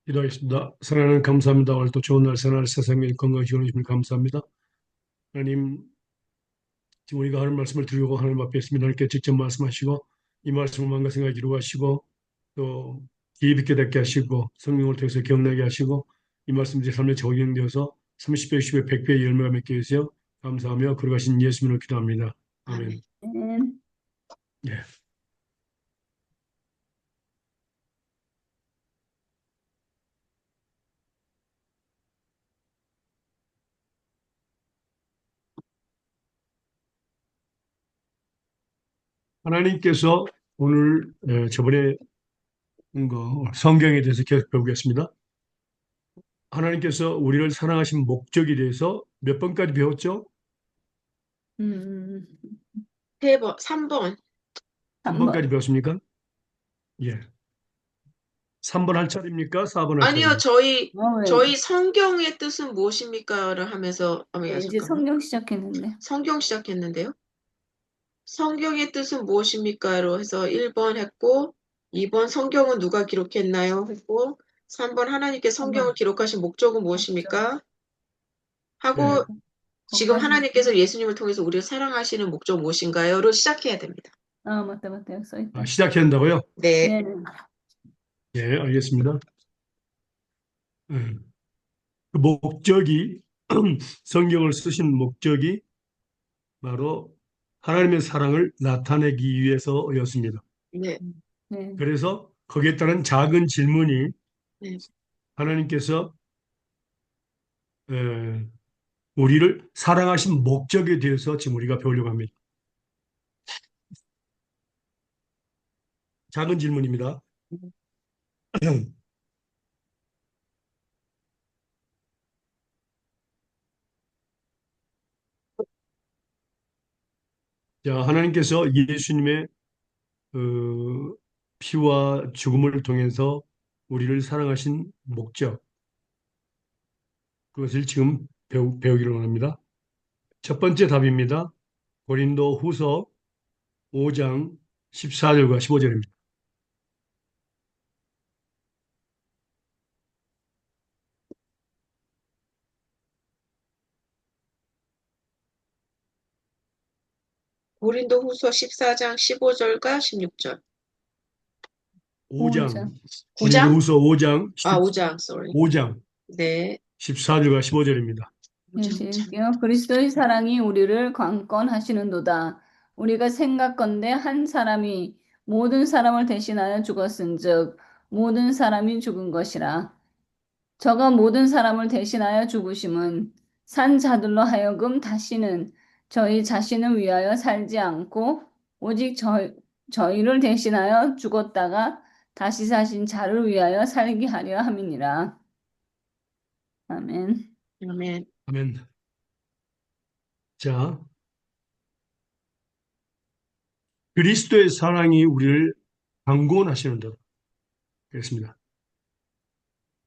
기도하겠습니다. 사랑하는 감사합니다. 오늘 또 좋은 날, 새날 세상에 건강 지원해 주시면 감사합니다. 하나님, 지금 우리가 하는 말씀을 드리고 하나님 앞에 있습니다. 하나님께 직접 말씀하시고 이 말씀을 마음과 생각에 이루하시고 또 기회 있게 듣게 하시고 성령을 통해서 기억나게 하시고 이 말씀들이 삶에 적용되어서 30배, 60배, 100배의 열매가 맺게 해주세요. 감사하며 걸어가신 예수님으로 기도합니다. 아멘. 아멘. 예. 하나님께서 오늘 저번에 성경에 대해서 계속 배우겠습니다. 하나님께서 우리를 사랑하신 목적에 대해서 몇 번까지 배웠죠? 음, 3번. 3번까지 배웠습니까? 예. 3번 할 차례입니까? 4번 할 아니요, 차례입니까? 왜? 저희 성경의 뜻은 무엇입니까를 하면서, 네, 이제 잠깐만. 성경 시작했는데. 성경 시작했는데요. 성경의 뜻은 무엇입니까로 해서 1번 했고, 2번 성경은 누가 기록했나요? 했고, 3번 하나님께 성경을 한번 기록하신 목적은 무엇입니까? 하고, 네. 지금 거기까지. 하나님께서 예수님을 통해서 우리를 사랑하시는 목적 무엇인가요?로 시작해야 됩니다. 아, 맞다, 맞다. 여기 써있다. 시작해야 한다고요? 네. 네. 예, 알겠습니다. 그 목적이 성경을 쓰신 목적이 바로 하나님의 사랑을 나타내기 위해서였습니다. 네. 네. 그래서 거기에 따른 작은 질문이 네. 하나님께서 에, 우리를 사랑하신 목적에 대해서 지금 우리가 배우려고 합니다. 작은 질문입니다. 자, 하나님께서 예수님의 피와 죽음을 통해서 우리를 사랑하신 목적, 그것을 지금 배우기로 합니다. 첫 번째 답입니다. 고린도 후서 5장 14절과 15절입니다. 고린도후서 14장 15절과 16절. 5장, 9장? 고린도후서 5장, 5장, sorry. 5장 네. 14절과 15절입니다. 네, 읽을게요. 그리스도의 사랑이 우리를 강권하시는도다. 우리가 생각건대 한 사람이 모든 사람을 대신하여 죽었은즉 모든 사람이 죽은 것이라. 저가 모든 사람을 대신하여 죽으심은 산 자들로 하여금 다시는 저희 자신을 위하여 살지 않고 오직 저희를 대신하여 죽었다가 다시 사신 자를 위하여 살게 하려 함이니라. 아멘. 아멘. 아멘. 자, 그리스도의 사랑이 우리를 강권하시는다. 그렇습니다.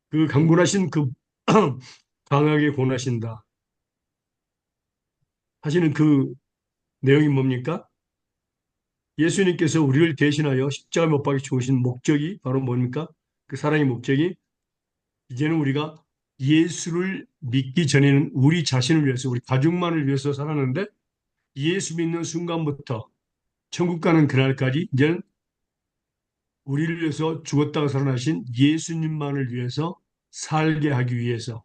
그 강권하신 그 강하게 권하신다 하시는 그 내용이 뭡니까? 예수님께서 우리를 대신하여 십자가 못 박혀 죽으신 목적이 바로 뭡니까? 그 사랑의 목적이 이제는 우리가 예수를 믿기 전에는 우리 자신을 위해서, 우리 가족만을 위해서 살았는데 예수 믿는 순간부터 천국 가는 그날까지 이제는 우리를 위해서 죽었다가 살아나신 예수님만을 위해서 살게 하기 위해서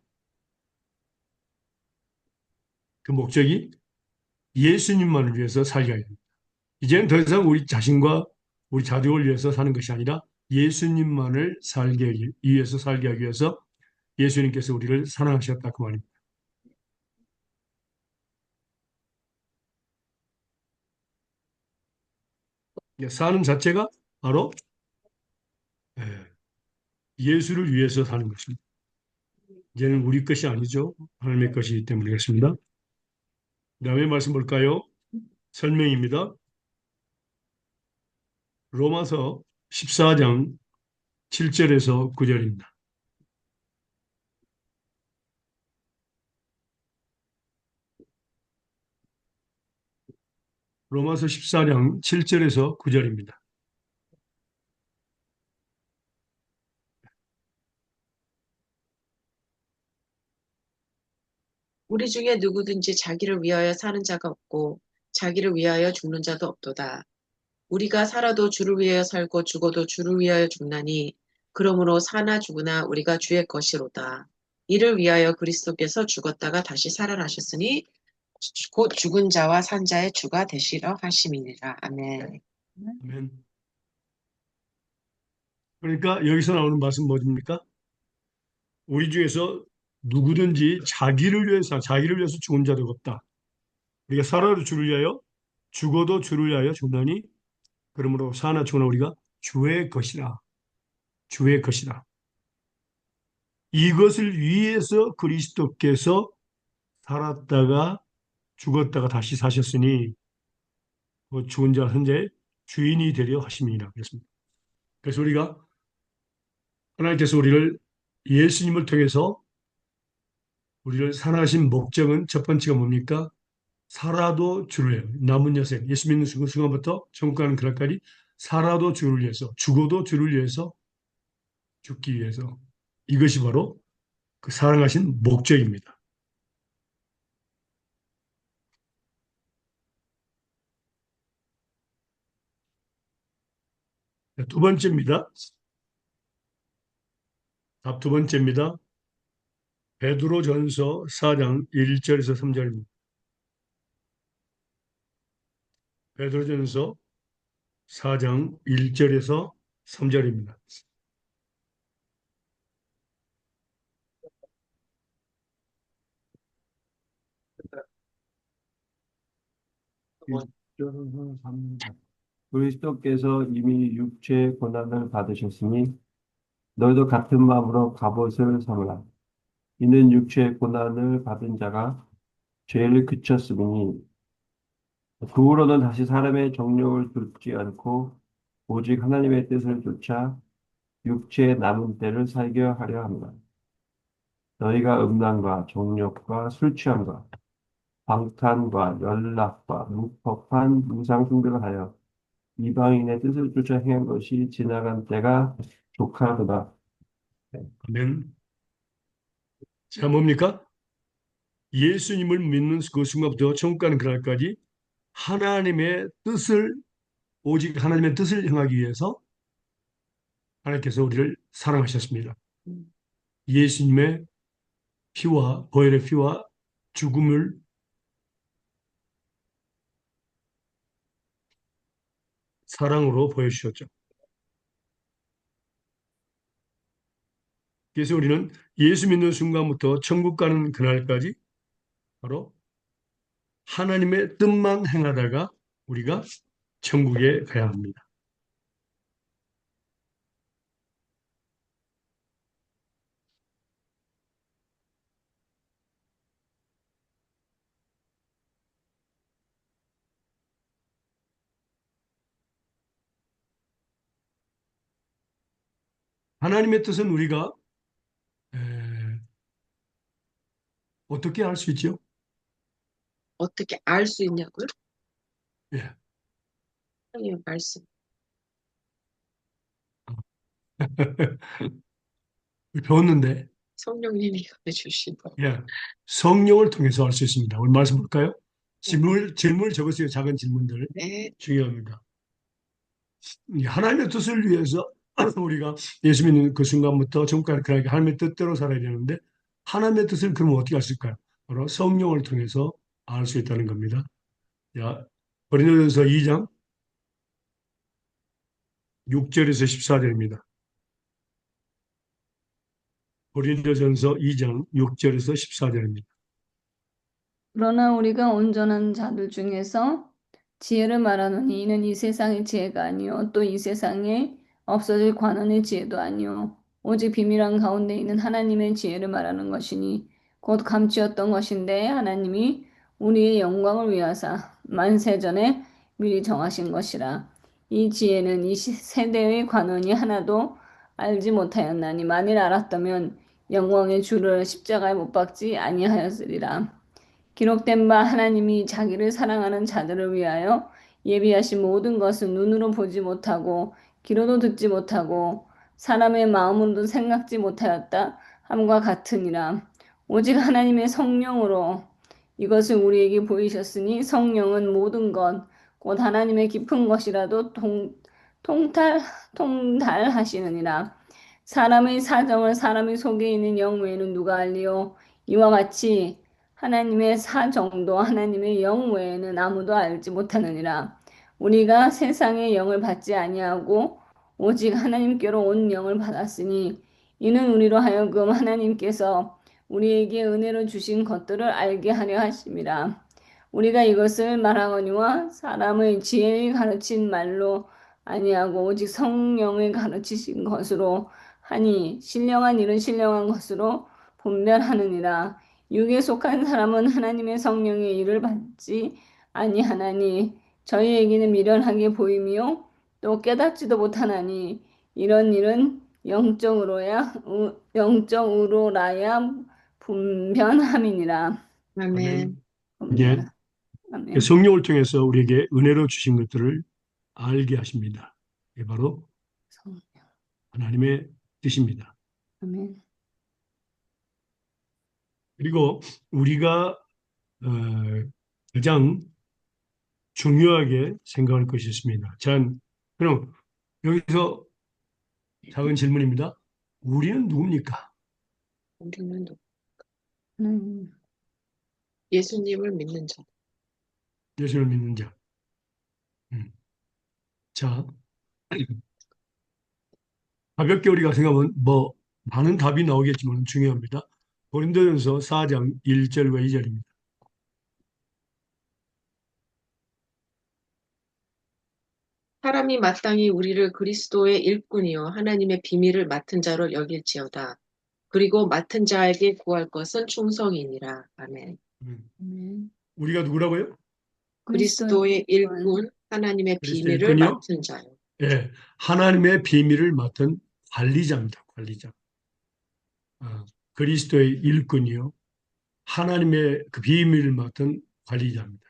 그 목적이 예수님만을 위해서 살게 하기 위해서 이제는 더 이상 우리 자신과 우리 자족을 위해서 사는 것이 아니라 예수님만을 위해서 살게 하기 위해서 예수님께서 우리를 사랑하셨다 그 말입니다. 사는 자체가 바로 예수를 위해서 사는 것입니다. 이제는 우리 것이 아니죠. 하나님의 것이기 때문에 그렇습니다. 다음에 말씀 볼까요? 설명입니다. 로마서 14장 7절에서 9절입니다. 로마서 14장 7절에서 9절입니다. 우리 중에 누구든지 자기를 위하여 사는 자가 없고 자기를 위하여 죽는 자도 없도다. 우리가 살아도 주를 위하여 살고 죽어도 주를 위하여 죽나니 그러므로 사나 죽으나 우리가 주의 것이로다. 이를 위하여 그리스도께서 죽었다가 다시 살아나셨으니 곧 죽은 자와 산 자의 주가 되시려 하심이니라. 아멘. 아멘. 그러니까 여기서 나오는 말씀 뭐입니까? 우리 중에서 누구든지 자기를 위해서 죽은 자도 없다. 우리가 살아도 주를 위하여, 죽어도 주를 위하여 죽나니, 그러므로 사나 죽으나 우리가 주의 것이라. 주의 것이라. 이것을 위해서 그리스도께서 살았다가 죽었다가 다시 사셨으니, 그 죽은 자 현재 주인이 되려 하심이라. 그랬습니다. 그래서 우리가 하나님께서 우리를 예수님을 통해서 우리를 살아가신 목적은 첫 번째가 뭡니까? 살아도 주를 위하여. 남은 여생, 예수 믿는 순간부터 천국 가는 그날까지 살아도 주를 위해서, 죽어도 주를 위해서, 죽기 위해서. 이것이 바로 그 사랑하신 목적입니다. 두 번째입니다. 답 두 번째입니다. 베드로전서 4장 1절에서 3절입니다. 베드로전서 4장 1절에서 3절입니다. 그리스도께서 이미 육체의 고난을 받으셨으니 너희도 같은 마음으로 갑옷을 삼으라. 이는 육체의 고난을 받은 자가 죄를 그쳤으니 그 후로는 다시 사람의 정욕을 좇지 않고 오직 하나님의 뜻을 쫓아 육체의 남은 때를 살게 하려 합니다. 너희가 음란과 정욕과 술 취함과 방탄과 연락과 무법한 우상 숭배를 하여 이방인의 뜻을 쫓아 행한 것이 지나간 때가 족하도다. 아멘. 자, 뭡니까? 예수님을 믿는 그 순간부터 천국 가는 그날까지 하나님의 뜻을, 오직 하나님의 뜻을 행하기 위해서 하나님께서 우리를 사랑하셨습니다. 음, 예수님의 피와, 보혈의 피와 죽음을 사랑으로 보여주셨죠. 그래서 우리는 예수 믿는 순간부터 천국 가는 그날까지 바로 하나님의 뜻만 행하다가 우리가 천국에 가야 합니다. 하나님의 뜻은 우리가 어떻게 알 수 있죠? 어떻게 알 수 있냐고요? 예. 하나님의 말씀. 배웠는데, 성령님이 가르쳐주신 거. 예. 성령을 통해서 알 수 있습니다. 오늘 말씀 볼까요? 네. 질문을 적으세요. 작은 질문들. 네. 중요합니다. 이 하나님의 뜻을 위해서 우리가 예수 믿는 그 순간부터 지금까지 그렇게 하나님의 뜻대로 살아야 되는데 하나님의 뜻을 그럼 어떻게 알 수 있을까요? 바로 성령을 통해서 알 수 있다는 겁니다. 자, 고린도전서 2장 6절에서 14절입니다. 고린도전서 2장 6절에서 14절입니다. 그러나 우리가 온전한 자들 중에서 지혜를 말하노니 이는 이 세상의 지혜가 아니요 또 이 세상에 없어질 관원의 지혜도 아니요 오직 비밀한 가운데 있는 하나님의 지혜를 말하는 것이니 곧 감추었던 것인데 하나님이 우리의 영광을 위하사 만세전에 미리 정하신 것이라. 이 지혜는 이 세대의 관원이 하나도 알지 못하였나니 만일 알았다면 영광의 주를 십자가에 못 박지 아니하였으리라. 기록된 바 하나님이 자기를 사랑하는 자들을 위하여 예비하신 모든 것은 눈으로 보지 못하고 귀로도 듣지 못하고 사람의 마음으로도 생각지 못하였다 함과 같으니라. 오직 하나님의 성령으로 이것을 우리에게 보이셨으니 성령은 모든 것, 곧 하나님의 깊은 것이라도 통달, 통달하시느니라. 사람의 사정을 사람의 속에 있는 영 외에는 누가 알리요? 이와 같이 하나님의 사정도 하나님의 영 외에는 아무도 알지 못하느니라. 우리가 세상의 영을 받지 아니하고 오직 하나님께로 온 영을 받았으니 이는 우리로 하여금 하나님께서 우리에게 은혜로 주신 것들을 알게 하려 하심이라. 우리가 이것을 말하거니와 사람의 지혜에 가르친 말로 아니하고 오직 성령의 가르치신 것으로 하니 신령한 일은 신령한 것으로 분별하느니라. 육에 속한 사람은 하나님의 성령의 일을 받지 아니하나니 저희에게는 미련하게 보임이요 또 깨닫지도 못하나니 이런 일은 영적으로라야 분변함이니라. 아멘. 아멘. 예. 아멘. 성령을 통해서 우리에게 은혜로 주신 것들을 알게 하십니다. 이게 바로 성령. 하나님의 뜻입니다. 아멘. 그리고 우리가 가장 중요하게 생각할 것이 있습니다. 그럼 여기서 작은 질문입니다. 우리는 누굽니까? 우리는 하나님. 예수님을 믿는 자. 예수를 믿는 자. 음. 자, 가볍게 우리가 생각하면 많은 답이 나오겠지만 중요합니다. 고린도전서 4장 1절과 2절입니다. 사람이 마땅히 우리를 그리스도의 일꾼이요 하나님의 비밀을 맡은 자로 여길지어다. 그리고 맡은 자에게 구할 것은 충성이니라. 아멘. 음. 아멘. 우리가 누구라고요? 그리스도의 일꾼, 하나님의 그리스도의 비밀을 일꾼이요? 맡은 자요. 예, 하나님의 비밀을 맡은 관리자입니다. 관리자. 그리스도의 일꾼이요. 하나님의 그 비밀을 맡은 관리자입니다.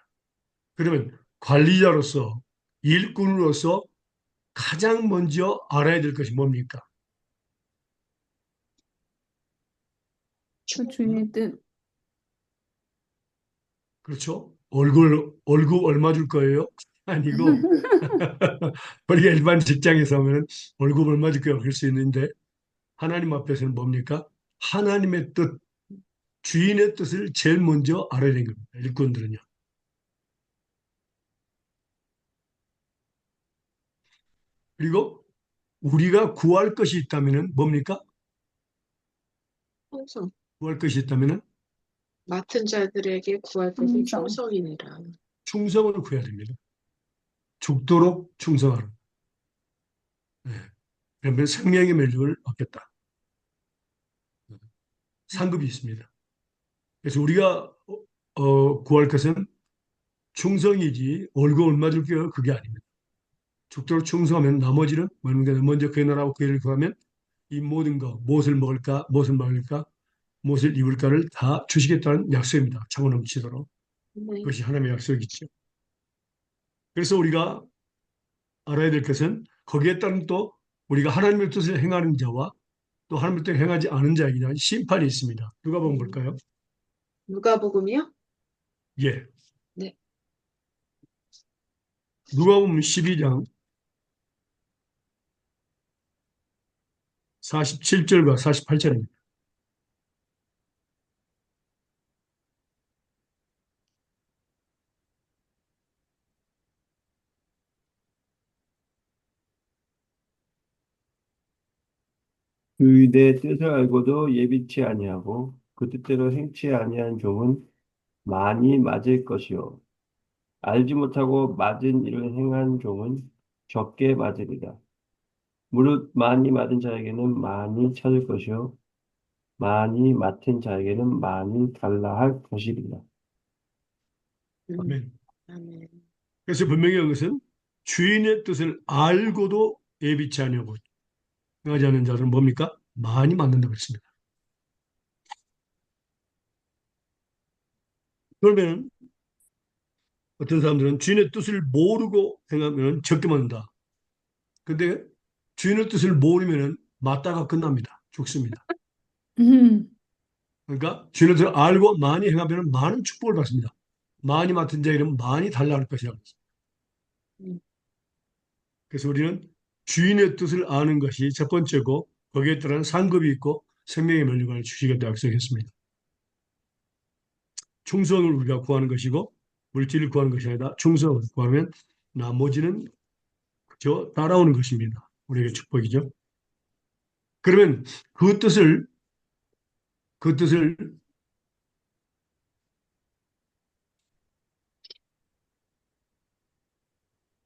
그러면 관리자로서, 일꾼으로서 가장 먼저 알아야 될 것이 뭡니까? 그 주님의 뜻. 그렇죠? 월급 얼마 줄 거예요? 아니고, 우리가 일반 직장에서 하면 월급 얼마 줄 거예요? 그럴 수 있는데, 하나님 앞에서는 뭡니까? 하나님의 뜻, 주인의 뜻을 제일 먼저 알아야 되는 겁니다. 일꾼들은요. 그리고 우리가 구할 것이 있다면 뭡니까? 충성. 구할 것이 있다면 맡은 자들에게 구할 것은 충성. 충성이니라. 충성을 구해야 됩니다. 죽도록 충성하라. 네. 그러면 생명의 멸류를 얻겠다. 상급이 있습니다. 그래서 우리가 구할 것은 충성이지 월급 얼마 줄게요? 그게 아닙니다. 죽도록 충성하면 나머지는 뭡니까? 먼저 그의 나라와 그의 일을 구하면 이 모든 것, 무엇을 먹을까, 무엇을 마실까, 무엇을 입을까를 다 주시겠다는 약속입니다. 차고 넘치도록. 네. 그것이 하나님의 약속이죠. 그래서 우리가 알아야 될 것은 거기에 따른 또 우리가 하나님의 뜻을 행하는 자와 또 하나님의 뜻을 행하지 않은 자에게 대한 심판이 있습니다. 누가 보면 볼까요? 누가복음이요? 예. 네. 누가 보면 12장 47절과 48절입니다. 내 뜻을 알고도 예비치 아니하고 그 뜻대로 행치 아니한 종은 많이 맞을 것이요 알지 못하고 맞은 일을 행한 종은 적게 맞으리라. 무릇 많이 맞은 자에게는 많이 찾을 것이요 많이 맡은 자에게는 많이 달라 할 것이리라. 아멘. 아멘. 그래서 분명히 이것은 주인의 뜻을 알고도 예비치 아니하고 행하지 않는 자들은 뭡니까? 많이 맞는다고 했습니다. 그러면 어떤 사람들은 주인의 뜻을 모르고 행하면 적게 맞는다. 근데 주인의 뜻을 모르면 맞다가 끝납니다. 죽습니다. 그러니까 주의 뜻을 알고 많이 행하면 많은 축복을 받습니다. 많이 맡은 자에게는 많이 달라할 것이라고 했습니다. 음, 그래서 우리는 주인의 뜻을 아는 것이 첫 번째고 거기에 따른 상급이 있고 생명의 면류관을 주시겠다 약속했습니다. 충성을 우리가 구하는 것이고 물질을 구하는 것이 아니라 충성을 구하면 나머지는 저 따라오는 것입니다. 우리에게 축복이죠. 그러면 그 뜻을 그 뜻을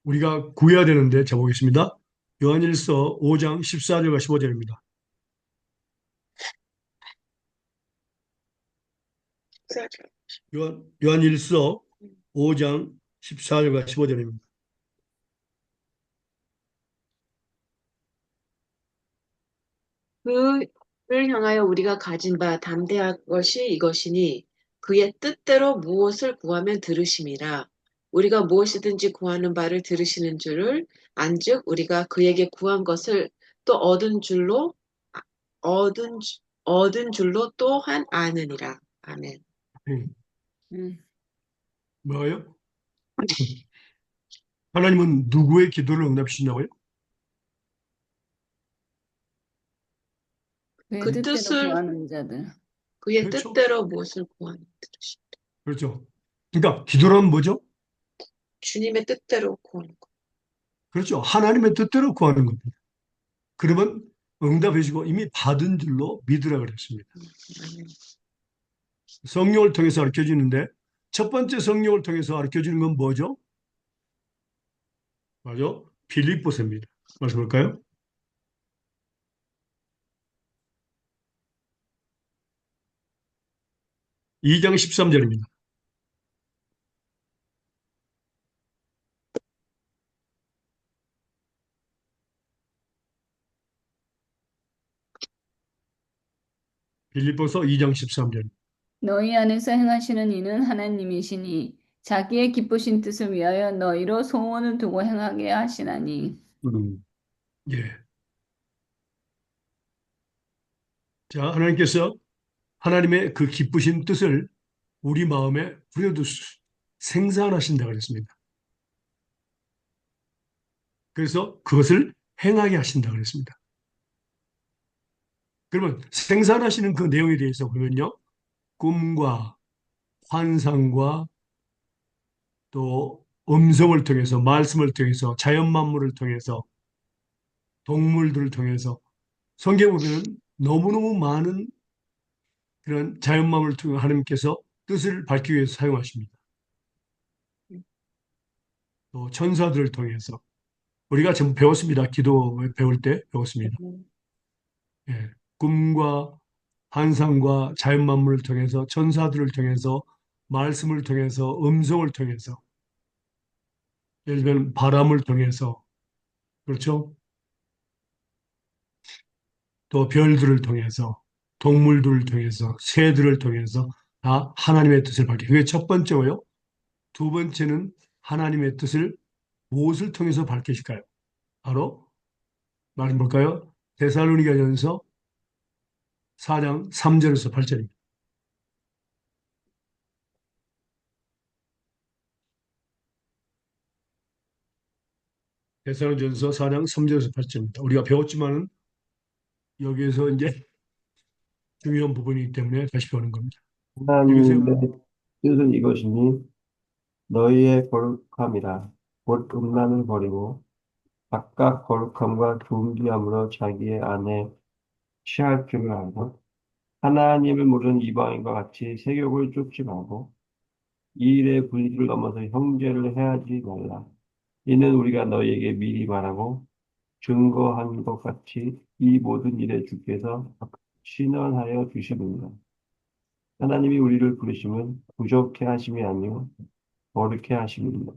우리가 구해야 되는데 자 보겠습니다. 요한일서 5장 14절과 15절입니다. 요한일서 5장 14절과 15절입니다. 그를 향하여 우리가 가진 바 담대할 것이 이것이니 그의 뜻대로 무엇을 구하면 들으심이라. 우리가 무엇이든지 구하는 바를 들으시는 줄을 안즉 우리가 그에게 구한 것을 또 얻은 얻은 줄로 또한 아느니라. 아멘. 음, 뭐예요? 하나님은 누구의 기도를 응답하시냐고요? 그의 그 뜻대로 뜻을 구하는 자들. 그의 그렇죠. 뜻대로 무엇을 구하는 들으심. 그렇죠. 그러니까 기도란 뭐죠? 주님의 뜻대로 구하는 것. 그렇죠. 하나님의 뜻대로 구하는 겁니다. 그러면 응답해 주고 이미 받은 줄로 믿으라 그랬습니다. 아멘. 성령을 통해서 가르쳐 주는데 첫 번째 성령을 통해서 가르쳐 주는 건 뭐죠? 맞아. 빌립보서입니다. 말씀할까요? 2장 13절입니다. 빌립보서 2장 13절. 너희 안에서 행하시는 이는 하나님이시니 자기의 기쁘신 뜻을 위하여 너희로 소원을 두고 행하게 하시나니. 예. 자, 하나님께서 하나님의 그 기쁘신 뜻을 우리 마음에 생산하신다 그랬습니다. 그래서 그것을 행하게 하신다 그랬습니다. 그러면 생산하시는 그 내용에 대해서 보면요. 꿈과 환상과 또 음성을 통해서 말씀을 통해서 자연 만물을 통해서 동물들을 통해서 성경에 보면 너무너무 많은 그런 자연 만물을 통해 하나님께서 뜻을 밝히기 위해서 사용하십니다. 또 천사들을 통해서 우리가 전부 배웠습니다. 기도 배울 때 배웠습니다. 예. 꿈과 환상과 자연 만물을 통해서 천사들을 통해서 말씀을 통해서 음성을 통해서 예를 들면 바람을 통해서 그렇죠? 또 별들을 통해서 동물들을 통해서 새들을 통해서 다 하나님의 뜻을 밝히. 그게 첫 번째고요. 두 번째는 하나님의 뜻을 무엇을 통해서 밝히실까요? 바로 말해 볼까요? 데살로니가전서 4장 3절에서 8절입니다. 데살로니가전서 4장 3절에서 8절입니다. 우리가 배웠지만은 여기에서 이제 중요한 부분이기 때문에 다시 배우는 겁니다. 읽으세요. 하나님의 뜻은 이것이니 너희의 거룩함이라 곧 음란을 버리고 각각 거룩함과 존귀함으로 자기의 안에 취할 줄을 알고 하나님을 모르는 이방인과 같이 세욕을 쫓지 말고 이 일의 분리를 넘어서 형제를 해하지 말라. 이는 우리가 너희에게 미리 말하고 증거한 것 같이 이 모든 일에 주께서 신원하여 주시느니라. 하나님이 우리를 부르심은 부족해 하심이 아니요 거룩해 하심이니라.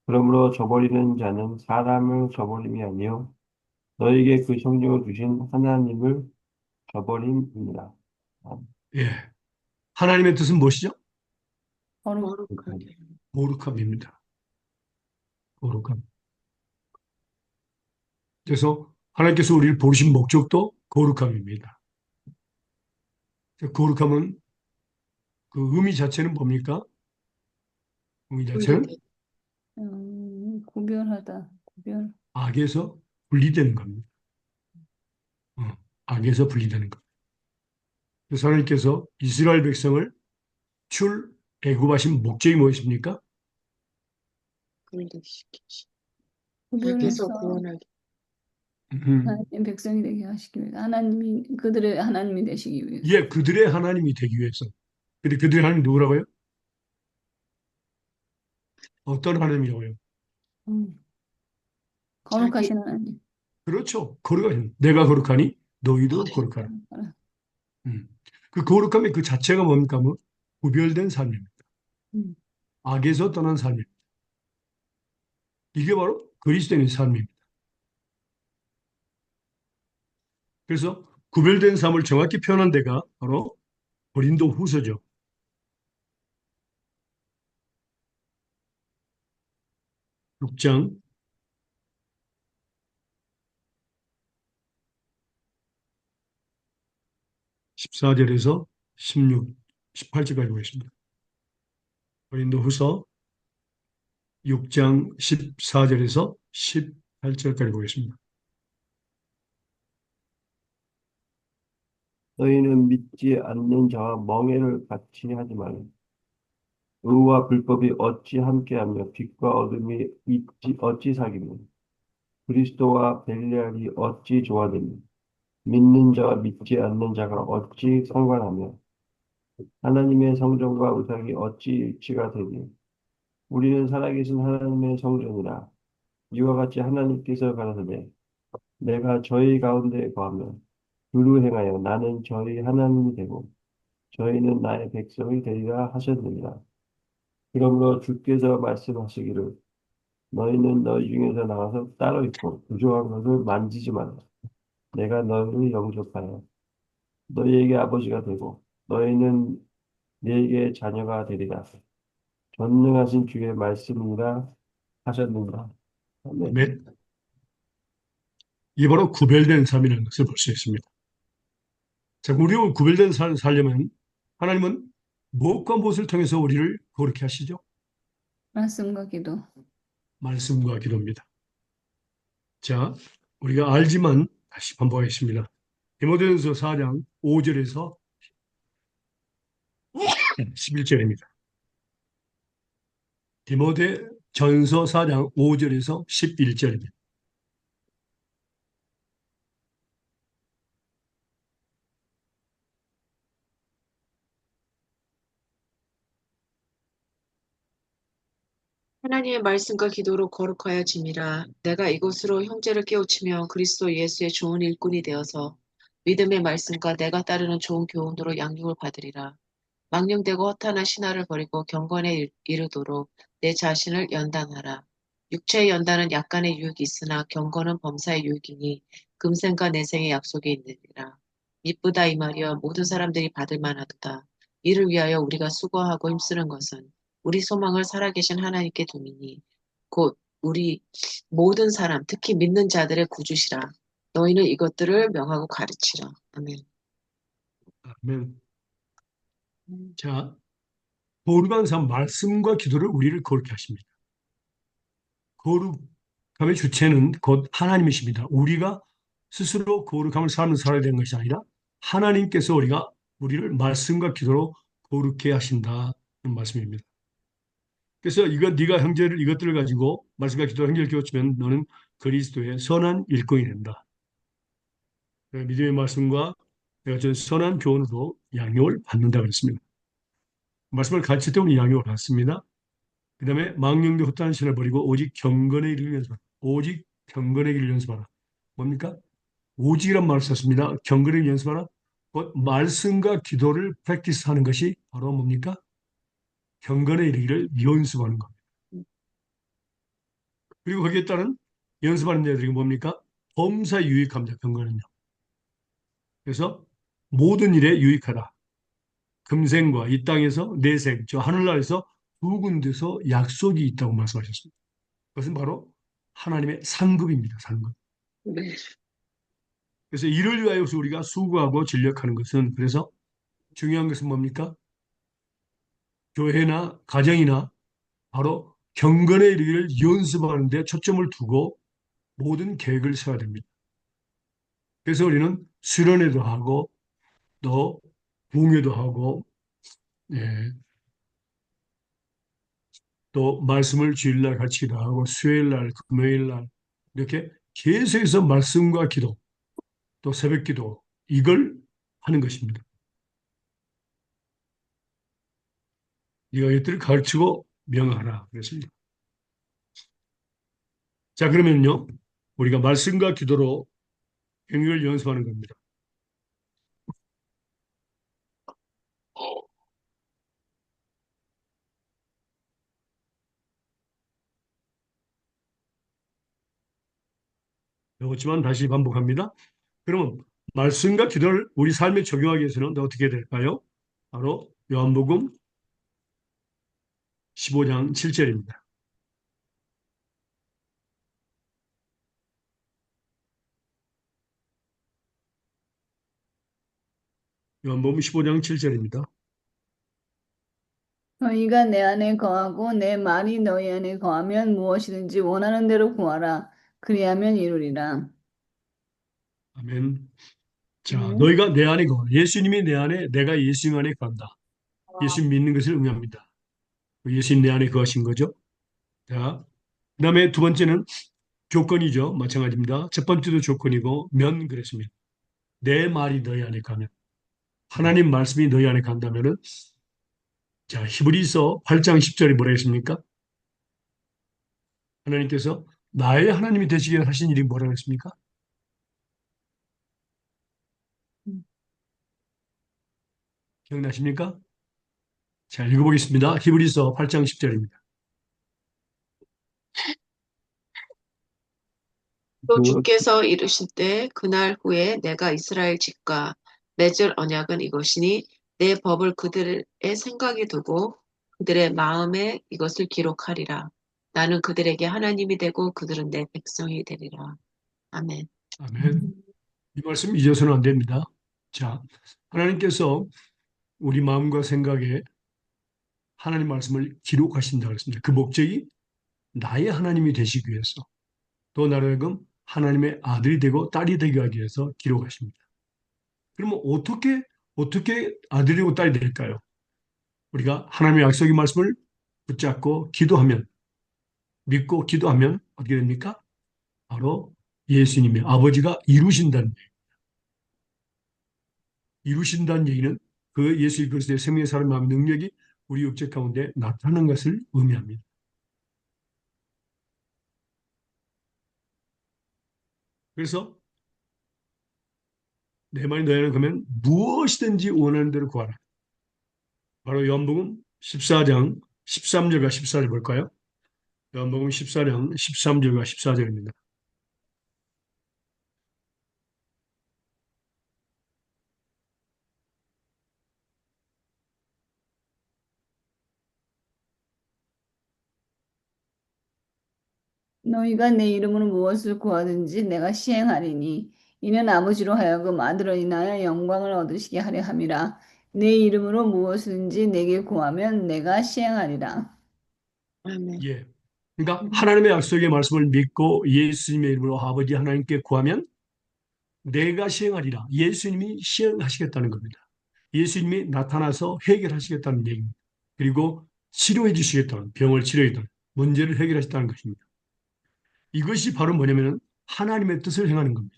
그러므로 저버리는 자는 사람을 저버림이 아니요 너에게 그 성령을 주신 하나님을 저버림이니라. 예. 하나님의 뜻은 무엇이죠? 거룩하게. 거룩함입니다. 거룩함. 그래서 하나님께서 우리를 부르신 목적도 거룩함입니다. 거룩함은 그 의미 자체는 뭡니까? 의미 자체는 분리된. 구별하다. 구별. 악에서 분리되는 겁니다. 어, 악에서 분리되는 것. 그래서 하나님께서 이스라엘 백성을 출애굽하신 목적이 무엇입니까? 분리시키시. 악에서 구별해서 구원하기. 음, 하나님 백성이 되게 하시기 위해서. 하나님이, 그들의 하나님이 되시기 위해서. 예, 그들의 하나님이 되기 위해서. 근데 그들의 하나님 누구라고요? 어떤 하나님이라고요? 음, 자기 거룩하신 하나님. 그렇죠. 거룩하신. 내가 거룩하니 너희도 거룩하라. 음. 그 거룩함의 그 자체가 뭡니까? 뭐 구별된 삶입니다. 음, 악에서 떠난 삶입니다. 이게 바로 그리스도인의 삶입니다. 그래서 구별된 삶을 정확히 표현한 데가 바로 고린도 후서죠. 6장 14절에서 16, 18절까지 보겠습니다. 고린도 후서 6장 14절에서 18절까지 보겠습니다. 너희는 믿지 않는 자와 멍에를 같이 하지 말라. 의와 불법이 어찌 함께하며 빛과 어둠이 어찌 사귀며 그리스도와 벨리알이 어찌 조화되며 믿는 자와 믿지 않는 자가 어찌 상관하며 하나님의 성전과 우상이 어찌 일치가 되니 우리는 살아계신 하나님의 성전이라. 이와 같이 하나님께서 가라사대 내가 저희 가운데 거하며 두루 행하여 나는 저희 하나님이 되고 저희는 나의 백성이 되리라 하셨느니라. 그러므로 주께서 말씀하시기를 너희는 너희 중에서 나와서 따로 있고 부조한 것을 만지지 말라. 내가 너희를 영접하여 너희에게 아버지가 되고 너희는 내게 자녀가 되리라. 전능하신 주의 말씀이라 하셨느니라. 아멘. 아멘. 이게 바로 구별된 삶이라는 것을 볼 수 있습니다. 자, 우리가 구별된 삶을 살려면 하나님은 무엇과 무엇을 통해서 우리를 그렇게 하시죠? 말씀과 기도. 말씀과 기도입니다. 자, 우리가 알지만 다시 반복하겠습니다. 디모데전서 4장 5절에서 11절입니다. 디모데전서 4장 5절에서 11절입니다. 하나님의 말씀과 기도로 거룩하여 짐이라. 내가 이것으로 형제를 깨우치며 그리스도 예수의 좋은 일꾼이 되어서 믿음의 말씀과 내가 따르는 좋은 교훈으로 양육을 받으리라. 망령되고 허탄한 신화를 버리고 경건에 이르도록 내 자신을 연단하라. 육체의 연단은 약간의 유익이 있으나 경건은 범사의 유익이니 금생과 내생의 약속이 있느니라. 미쁘다 이 말이여 모든 사람들이 받을 만하도다. 이를 위하여 우리가 수고하고 힘쓰는 것은 우리 소망을 살아계신 하나님께 둠이니 곧 우리 모든 사람 특히 믿는 자들의 구주시라. 너희는 이것들을 명하고 가르치라. 아멘. 아멘. 자, 거룩한 삶, 말씀과 기도를 우리를 거룩해 하십니다. 거룩함의 주체는 곧 하나님이십니다. 우리가 스스로 거룩함을 살아야 되는 것이 아니라 하나님께서 우리를 말씀과 기도로 거룩해 하신다는 말씀입니다. 그래서 네가 형제를 이것들을 가지고 말씀과 기도 형제를 깨우치면 너는 그리스도의 선한 일꾼이 된다. 믿음의 말씀과 내가 전 선한 교훈으로 양육을 받는다 그랬습니다. 말씀을 가르칠 때 우리 양육을 받습니다. 그 다음에 망령되 헛다는 신을 버리고 오직 경건의 길을 연습하라. 오직 경건의 길을 연습하라. 뭡니까? 오직이란 말을 썼습니다. 경건의 길을 연습하라. 곧 말씀과 기도를 프랙티스하는 것이 바로 뭡니까? 경건의 길을 연습하는 겁니다. 그리고 거기에 따른 연습하는 자들이 뭡니까? 범사에 유익합니다. 경건은요. 그래서 모든 일에 유익하다. 금생과 이 땅에서 내생, 저 하늘나라에서 두 군데서 약속이 있다고 말씀하셨습니다. 그것은 바로 하나님의 상급입니다. 상급. 네. 그래서 이를 위하여서 우리가 수고하고 진력하는 것은 그래서 중요한 것은 뭡니까? 교회나 가정이나 바로 경건에 이르기를 연습하는 데 초점을 두고 모든 계획을 세워야 됩니다. 그래서 우리는 수련회도 하고 또 공유도 하고 예, 또 말씀을 주일날 가르치기도 하고 수요일날 금요일날 이렇게 계속해서 말씀과 기도 또 새벽 기도 이걸 하는 것입니다. 네가 이것들을 가르치고 명하라 그랬습니다. 자 그러면요 우리가 말씀과 기도로 행위를 연습하는 겁니다. 배웠지만 다시 반복합니다. 그러면 말씀과 기도를 우리 삶에 적용하기 위해서는 어떻게 될까요? 바로 요한복음 15장 7절입니다. 요한복음 15장 7절입니다. 너희가 내 안에 거하고 내 말이 너희 안에 거하면 무엇이든지 원하는 대로 구하라. 그리하면 이루리라. 아멘. 자, 아멘. 너희가 내 안에 거. 예수님이 내 안에, 내가 예수님 안에 간다. 예수 믿는 것을 의미합니다. 예수님 내 안에 거하신 거죠. 자, 그다음에 두 번째는 조건이죠. 마찬가지입니다. 첫 번째도 조건이고 면 그랬습니다. 내 말이 너희 안에 가면 하나님 말씀이 너희 안에 간다면은 자, 히브리서 8장 10절이 뭐라 했습니까? 하나님께서 나의 하나님이 되시게 하신 일이 뭐라고 했습니까? 기억나십니까? 자, 읽어보겠습니다. 히브리서 8장 10절입니다. 또 그 주께서 이르실 때 그날 후에 내가 이스라엘 집과 맺을 언약은 이것이니 내 법을 그들의 생각에 두고 그들의 마음에 이것을 기록하리라. 나는 그들에게 하나님이 되고 그들은 내 백성이 되리라. 아멘. 아멘. 이 말씀 잊어서는 안 됩니다. 자, 하나님께서 우리 마음과 생각에 하나님 말씀을 기록하신다 그랬습니다. 그 목적이 나의 하나님이 되시기 위해서 또 나로 하여금 하나님의 아들이 되고 딸이 되게 하기 위해서 기록하십니다. 그러면 어떻게 아들이고 딸이 될까요? 우리가 하나님의 약속의 말씀을 붙잡고 기도하면 믿고 기도하면 어떻게 됩니까? 바로 예수님의 아버지가 이루신다는 얘기는 그 예수 그리스도의 생명의 사람 마음 능력이 우리 육체 가운데 나타나는 것을 의미합니다. 그래서 내 말이 너희는 그러면 무엇이든지 원하는 대로 구하라. 바로 요한복음 14장 13절과 14절 볼까요? 요한복음 14장 13절과 14절입니다. 너희가 내 이름으로 무엇을 구하든지 내가 시행하리니 이는 아버지로 하여금 아들을 인하여 영광을 얻으시게 하려 함이라. 내 이름으로 무엇이든지 내게 구하면 내가 시행하리라. 아멘. 예. 그러니까 하나님의 약속의 말씀을 믿고 예수님의 이름으로 아버지 하나님께 구하면 내가 시행하리라. 예수님이 시행하시겠다는 겁니다. 예수님이 나타나서 해결하시겠다는 얘기입니다. 그리고 치료해 주시겠다는 병을 치료해달라는 문제를 해결하시겠다는 것입니다. 이것이 바로 뭐냐면 하나님의 뜻을 행하는 겁니다.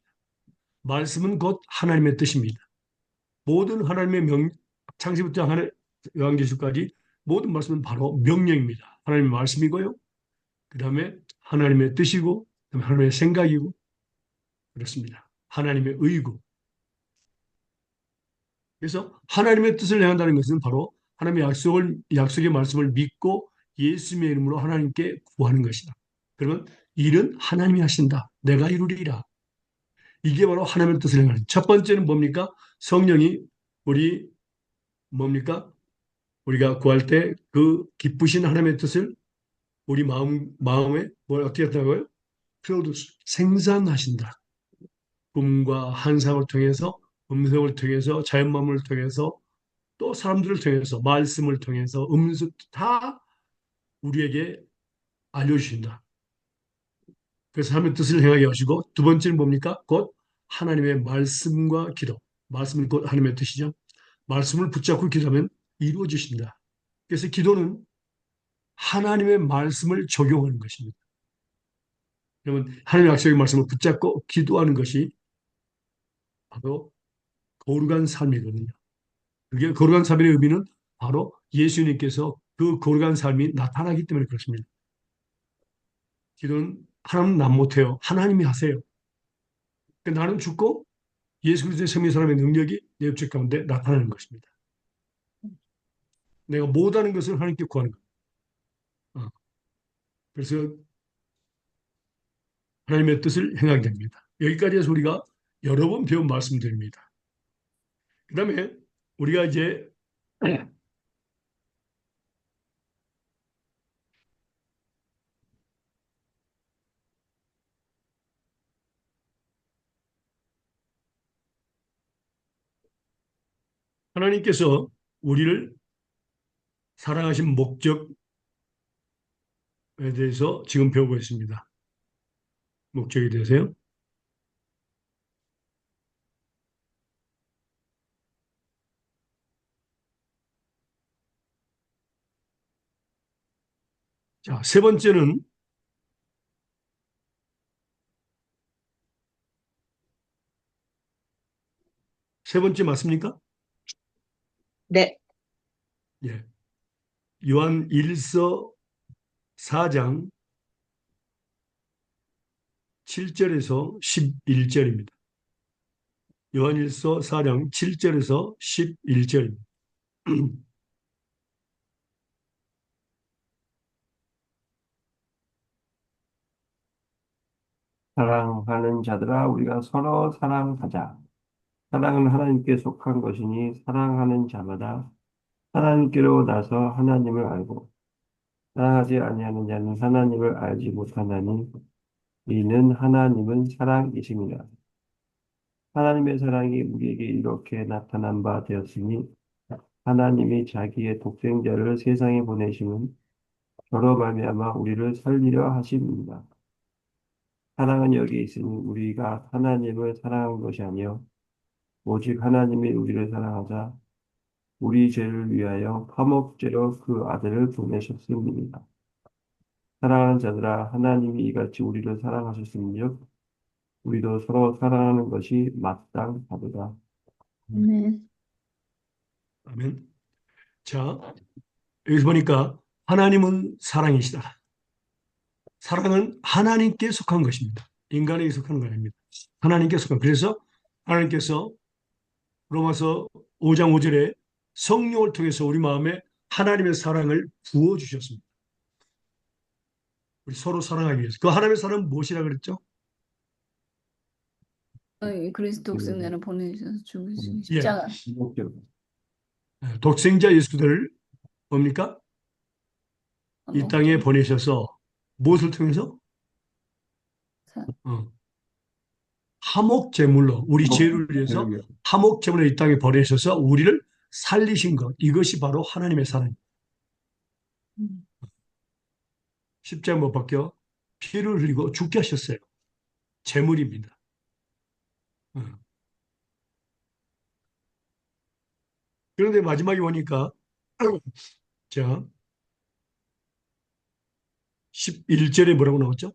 말씀은 곧 하나님의 뜻입니다. 모든 하나님의 창세부터 요한계시까지 모든 말씀은 바로 명령입니다. 하나님의 말씀이고요. 그 다음에 하나님의 뜻이고, 그다음에 하나님의 생각이고, 그렇습니다. 하나님의 의고. 그래서 하나님의 뜻을 행한다는 것은 바로 하나님의 약속의 말씀을 믿고 예수님의 이름으로 하나님께 구하는 것이다. 그러면 일은 하나님이 하신다. 내가 이루리라. 이게 바로 하나님의 뜻을 행하는. 첫 번째는 뭡니까? 성령이 우리 뭡니까? 우리가 구할 때 그 기쁘신 하나님의 뜻을 우리 마음에 뭘 어떻게 한다고요? 프로듀스, 생산하신다. 꿈과 환상을 통해서, 음성을 통해서, 자연만물을 통해서 또 사람들을 통해서 말씀을 통해서 음수 다 우리에게 알려주신다. 그래서 하나님의 뜻을 행하게 하시고 두 번째는 뭡니까? 곧 하나님의 말씀과 기도. 말씀은 곧 하나님의 뜻이죠. 말씀을 붙잡고 기도하면 이루어지신다. 그래서 기도는 하나님의 말씀을 적용하는 것입니다. 그러면 하나님의 약속의 말씀을 붙잡고 기도하는 것이 바로 거룩한 삶이거든요. 그게 거룩한 삶의 의미는 바로 예수님께서 그 거룩한 삶이 나타나기 때문에 그렇습니다. 기도는 하나님 난 못해요. 하나님이 하세요. 그러니까 나는 죽고 예수 그리스도의 생명 사람의 능력이 내 육체 가운데 나타나는 것입니다. 내가 못하는 것을 하나님께 구하는 것. 어. 그래서 하나님의 뜻을 행하게 됩니다. 여기까지 해서 우리가 여러 번 배운 말씀드립니다. 그 다음에 우리가 이제 하나님께서 우리를 사랑하신 목적에 대해서 지금 배우고 있습니다. 목적에 대해서요. 자, 세 번째는 세 번째 맞습니까? 네, 예. 요한 1서 4장 7절에서 11절입니다. 요한 1서 4장 7절에서 11절입니다. 사랑하는 자들아, 우리가 서로 사랑하자. 사랑은 하나님께 속한 것이니 사랑하는 자마다 하나님께로 나서 하나님을 알고 사랑하지 아니하는 자는 하나님을 알지 못하나니 이는 하나님은 사랑이심이라. 하나님의 사랑이 우리에게 이렇게 나타난 바 되었으니 하나님이 자기의 독생자를 세상에 보내심은 저로 말미암아 우리를 살리려 하심입니다. 사랑은 여기 있으니 우리가 하나님을 사랑한 것이 아니요 오직 하나님이 우리를 사랑하사 우리 죄를 위하여 화목제로 그 아들을 보내셨습니다. 사랑하는 자들아, 하나님이 이같이 우리를 사랑하셨음즉 우리도 서로 사랑하는 것이 마땅하도다. 아멘. 아멘. 자, 여기서 보니까 하나님은 사랑이시다. 사랑은 하나님께 속한 것입니다. 인간에게 속한 거 아닙니다. 하나님께 속한. 그래서 하나님께서 로마서 5장 5절에 성령을 통해서 우리 마음에 하나님의 사랑을 부어주셨습니다. 우리 서로 사랑하기 위해서. 그 하나님의 사랑은 무엇이라 그랬죠? 그리스도 독생자를 보내주셔서 죽으신 예. 십자가. 독생자 예수 그리스도를 뭡니까? 이 땅에 목적. 보내셔서 무엇을 통해서? 사- 어, 화목 제물로 우리 죄를 위해서 화목 제물로 이 땅에 보내셔서 우리를 살리신 것. 이것이 바로 하나님의 사랑. 음. 십자가 못 박혀 피를 흘리고 죽게 하셨어요. 제물입니다. 어. 그런데 마지막에 보니까 자 11절에 뭐라고 나왔죠?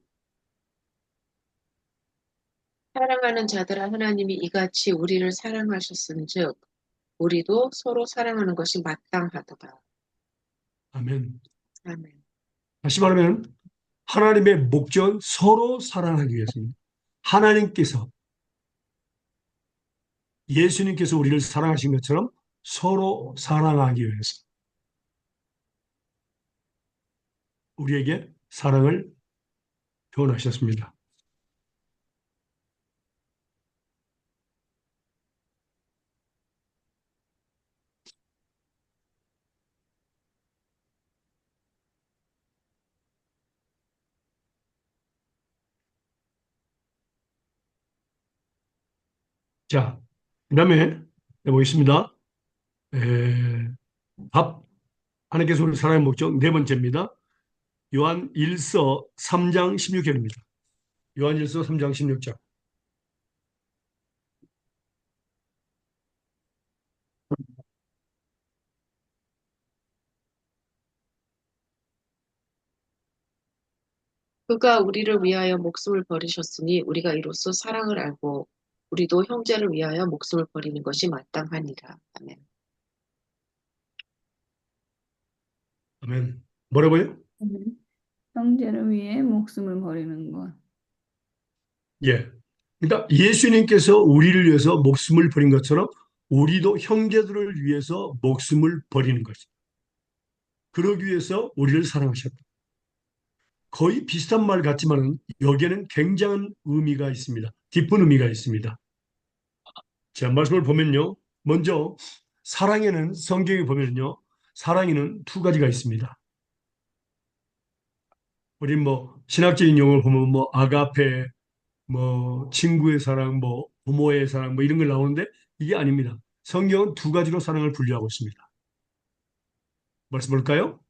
사랑하는 자들아 하나님이 이같이 우리를 사랑하셨은즉 우리도 서로 사랑하는 것이 마땅하도다. 아멘. 아멘. 다시 말하면 하나님의 목적은 서로 사랑하기 위해서입니다. 하나님께서 예수님께서 우리를 사랑하신 것처럼 서로 사랑하기 위해서 우리에게 사랑을 표현하셨습니다. 자, 그 다음에 보겠습니다. 밥, 하나님께서 우리 사랑의 목적 네 번째입니다. 요한 1서 3장 16절입니다. 요한 1서 3장 16절. 그가 우리를 위하여 목숨을 버리셨으니 우리가 이로써 사랑을 알고 우리도 형제를 위하여 목숨을 버리는 것이 마땅하니라. 아멘. 아멘. 뭐라고요? 형제를 위해 목숨을 버리는 것. 예. 그러니까 예수님께서 우리를 위해서 목숨을 버린 것처럼 우리도 형제들을 위해서 목숨을 버리는 거죠. 그러기 위해서 우리를 사랑하셨다. 거의 비슷한 말 같지만 여기에는 굉장한 의미가 있습니다. 깊은 의미가 있습니다. 자, 말씀을 보면요. 먼저 사랑에는 성경에 보면요. 사랑에는 두 가지가 있습니다. 우리 뭐 신학적인 용어를 보면 뭐 아가페, 뭐 친구의 사랑, 뭐 부모의 사랑, 뭐 이런 걸 나오는데 이게 아닙니다. 성경은 두 가지로 사랑을 분류하고 있습니다. 말씀 볼까요?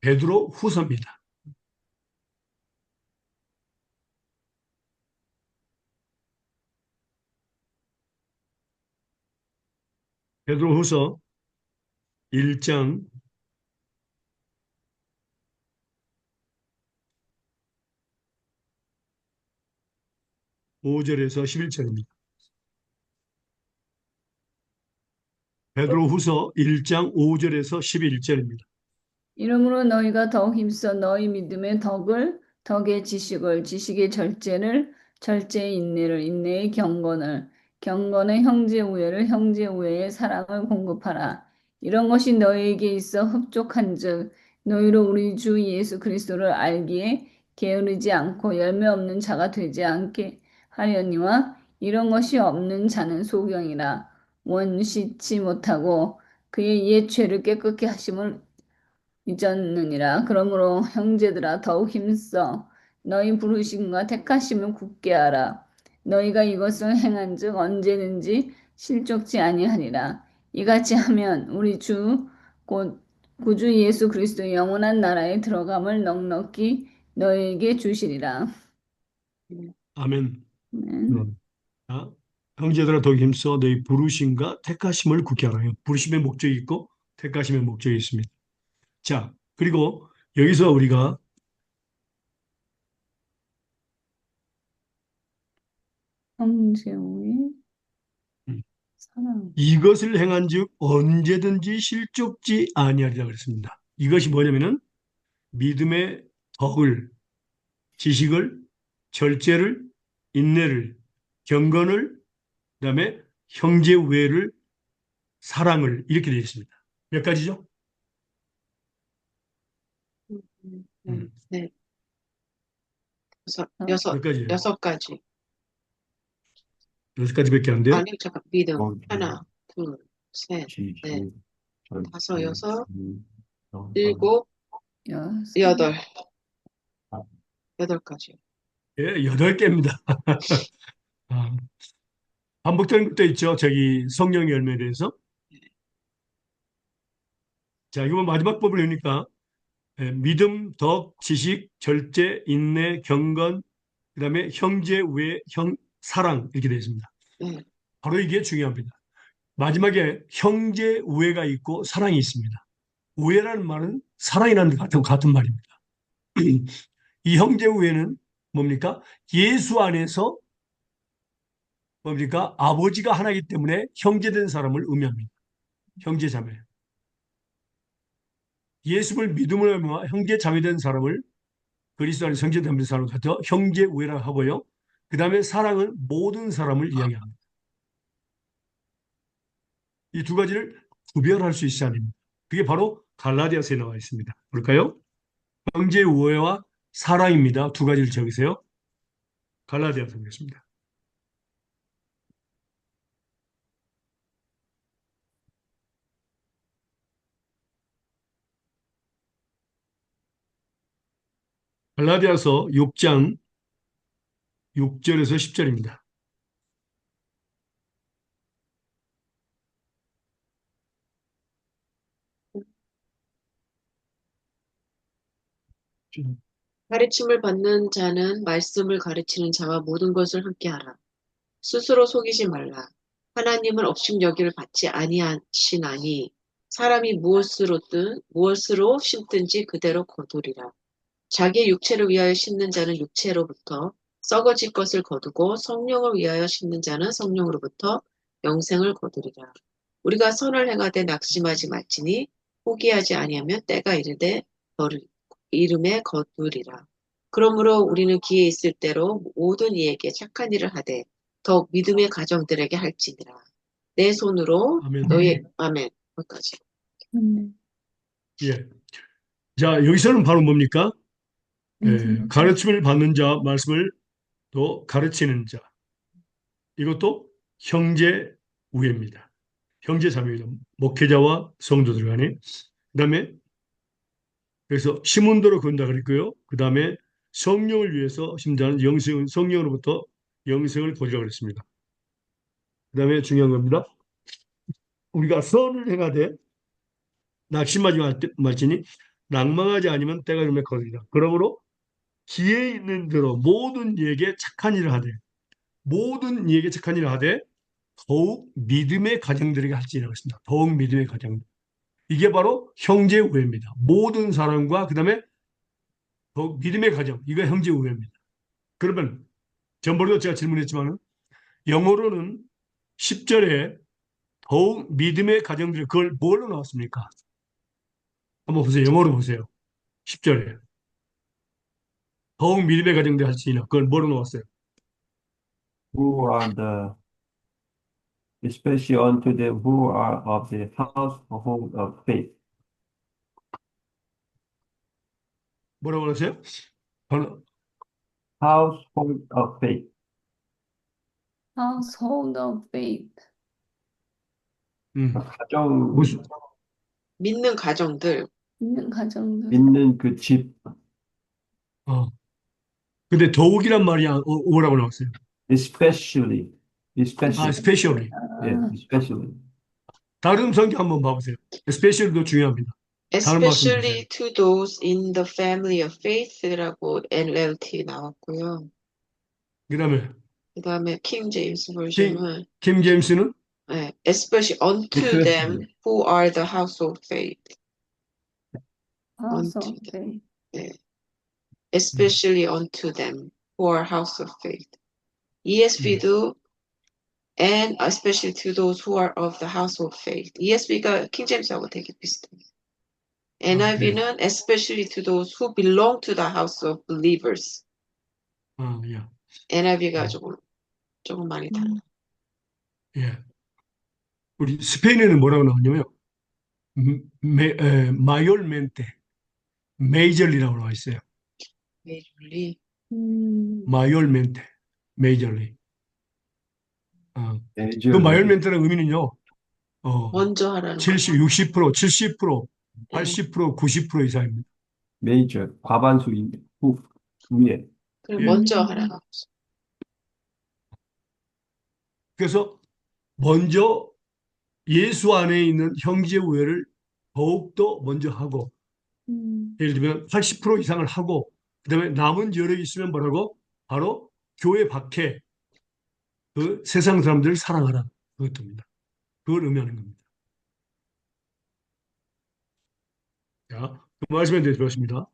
베드로 후서입니다. 베드로 후서 1장 5절에서 11절입니다. 베드로 후서 1장 5절에서 11절입니다. 이러므로 너희가 더욱 힘써 너희 믿음의 덕을, 덕의 지식을, 지식의 절제를, 절제의 인내를, 인내의 경건을, 경건의 형제 우애를, 형제 우애의 사랑을 공급하라. 이런 것이 너희에게 있어 흡족한즉 너희로 우리 주 예수 그리스도를 알기에 게으르지 않고 열매 없는 자가 되지 않게 하려니와 이런 것이 없는 자는 소경이라 원시치 못하고 그의 옛 죄를 깨끗게 하심을 잊었느니라. 그러므로 형제들아 더욱 힘써 너희 부르심과 택하심을 굳게 하라. 너희가 이것을 행한즉 언제든지 실족지 아니하리라. 이같이 하면 우리 주 곧 구주 예수 그리스도의 영원한 나라에 들어감을 넉넉히 너희에게 주시리라. 아멘. 아멘. 자, 형제들아 더욱 힘써 너희 부르심과 택하심을 굳게 하라. 부르심의 목적이 있고 택하심의 목적이 있습니다. 자, 그리고 여기서 우리가 형제의 음, 사랑. 이것을 행한즉 언제든지 실족지 아니하리라 그랬습니다. 이것이 뭐냐면은 믿음의 덕을, 지식을, 절제를, 인내를, 경건을, 그다음에 형제 우애를, 사랑을 이렇게 되어 있습니다. 몇 가지죠? 음, 네. 어, 몇 가지예요? 여섯 가지. 6가지밖에 안 돼요? 아니, 잠깐, 믿음. 거기, 하나, 둘, 셋, 지식, 넷, 절제, 다섯, 여섯, 경건, 일곱, 여섯. 여덟. 아, 8가지. 예, 8개입니다. 반복되는 것도 있죠. 저기 성령 열매에 대해서. 자, 이거 마지막 법을 보니까 믿음, 덕, 지식, 절제, 인내, 경건, 그다음에 형제, 우애, 사랑 이렇게 되어 있습니다. 네. 바로 이게 중요합니다. 마지막에 형제 우애가 있고 사랑이 있습니다. 우애라는 말은 사랑이라는 같은 말입니다. 이 형제 우애는 뭡니까? 예수 안에서 뭡니까? 아버지가 하나이기 때문에 형제된 사람을 의미합니다. 형제 자매. 예수를 믿음으로 하며 형제 자매된 사람을 그리스도 안에 형제된 사람을 갖다 형제 우애라 하고요. 그 다음에 사랑은 모든 사람을 이야기합니다. 이 두 가지를 구별할 수 있어야 합니다. 그게 바로 갈라디아서에 나와 있습니다. 볼까요? 형제 우애와 사랑입니다. 두 가지를 적으세요. 갈라디아서 보겠습니다. 갈라디아서 6장 6절에서 10절입니다. 가르침을 받는 자는 말씀을 가르치는 자와 모든 것을 함께 하라. 스스로 속이지 말라. 하나님은 업신여기를 받지 아니하시나니 사람이 무엇으로 심든지 그대로 거두리라. 자기의 육체를 위하여 심는 자는 육체로부터 썩어질 것을 거두고 성령을 위하여 심는 자는 성령으로부터 영생을 거두리라. 우리가 선을 행하되 낙심하지 말지니 포기하지 아니하면 때가 이르되 이름에 거두리라. 그러므로 우리는 기회 있을 대로 모든 이에게 착한 일을 하되 더욱 믿음의 가정들에게 할지니라. 내 손으로 아멘. 너희 아멘. 거기까지. 예. 자, 여기서는 바로 뭡니까? 음. 가르침을 받는 자, 말씀을 또 가르치는 자. 이것도 형제 우애입니다. 형제 자매입니다. 목회자와 성도들 간에. 그다음에 그래서 심은도로 건다 그랬고요. 그다음에 성령을 위해서 심자는 성령으로부터 영생을 거두라 그랬습니다. 그다음에 중요한 겁니다. 우리가 선을 행하되 낙심하지 말지니 낭망하지 아니면 때가 이르면 거두리라. 그러므로 기회 있는 대로 모든 이에게 착한 일을 하되 모든 이에게 착한 일을 하되 더욱 믿음의 가정들에게 할지니라 했습니다. 더욱 믿음의 가정. 이게 바로 형제 우애입니다. 모든 사람과 그다음에 더욱 믿음의 가정. 이거 형제 우애입니다. 그러면 전번에도 제가 질문했지만 영어로는 10절에 더욱 믿음의 가정들 그걸 뭘로 나왔습니까? 한번 보세요. 영어로 보세요. 10절에 더욱 믿음의 가정들 할지니라 그걸 뭐로 나왔어요? Who are the, especially unto them who are of the household of faith. 뭐라고 그러세요? Household of faith. Household of faith. 가정, 무슨 믿는 가정들. 있는 가정들. 믿는 그 집, 근데 더욱이란 말이 뭐라고 나왔어요? especially, 아, especially, especially. yeah, especially. 다른 성경 한번 봐보세요. especially도 중요합니다. 다른 말씀 보세요. Especially to those in the family of faith라고 NLT 나왔고요. 그다음에 그 다음에 킹 제임스 버전은 킹 제임스는 네, especially unto them who are the household faith. House unto of them. faith. 네. Especially unto them who are house of faith. ESV도 and especially to those who are of the household faith. ESV가 킹 제임스하고 되게 비슷해요. NIV는 especially to those who belong to the house of believers. 예. NIV가 조금 많이 달라. 예. 우리 스페인에는 뭐라고 나왔냐면요. 마yormente, 메이저리라고 나와 있어요. 메이저리. 마yormente, 메이저리. 그 major, 마yormente라는 의미는요. 먼저 하라는 70, 60%, 70%, 80%, 90% 이상입니다. major, 과반수 위에. 그럼 예. 먼저 하라는 거죠. 그래서 먼저 예수 안에 있는 형제 우애를 더욱더 먼저 하고 예를 들면 80% 이상을 하고 그다음에 남은 여력이 있으면 뭐라고? 바로 교회 밖에 그 세상 사람들을 사랑하라. 그것입니다. 그걸 의미하는 겁니다. 자, 그 말씀에 대해서 배웠습니다.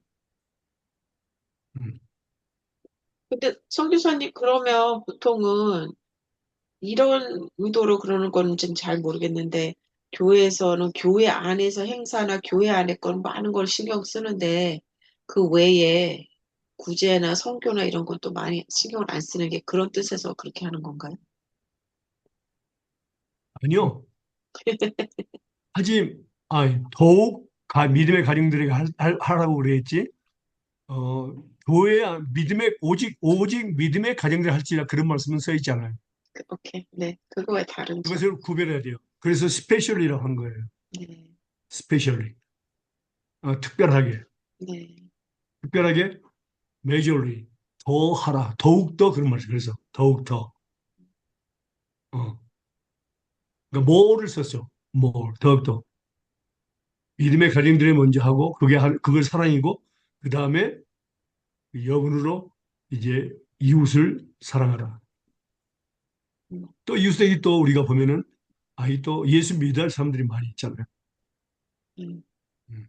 근데 성교사님 그러면 보통은 이런 의도로 그러는 건 좀 잘 모르겠는데 교회에서는 교회 안에서 행사나 교회 안에 건 많은 걸 신경 쓰는데 그 외에 구제나 성교나 이런 건 또 많이 신경을 안 쓰는 게 그런 뜻에서 그렇게 하는 건가요? 아니요. 더욱 믿음의 가정들에게 하라고 그랬지. 교회 오직 믿음의 가정들 할지라 그런 말씀은 써 있지 않아요. 오케이. 네. 그거의 다른 점. 그것을 구별해야 돼요. 그래서 스페셜리라고 한 거예요. 네. 스페셜리. 특별하게. 네. 특별하게 메이저리. 더 하라. 더욱더 그런 말이죠. 그래서 더욱더. 그러니까 more를 썼죠. more. 더욱더. 믿음의 가정들이 먼저 하고 그걸 사랑이고 그 다음에 여분으로 이제 이웃을 사랑하라. 음, 또 이웃에게 또 우리가 보면은 아이 또 예수 믿을 사람들이 많이 있잖아요. 음, 음.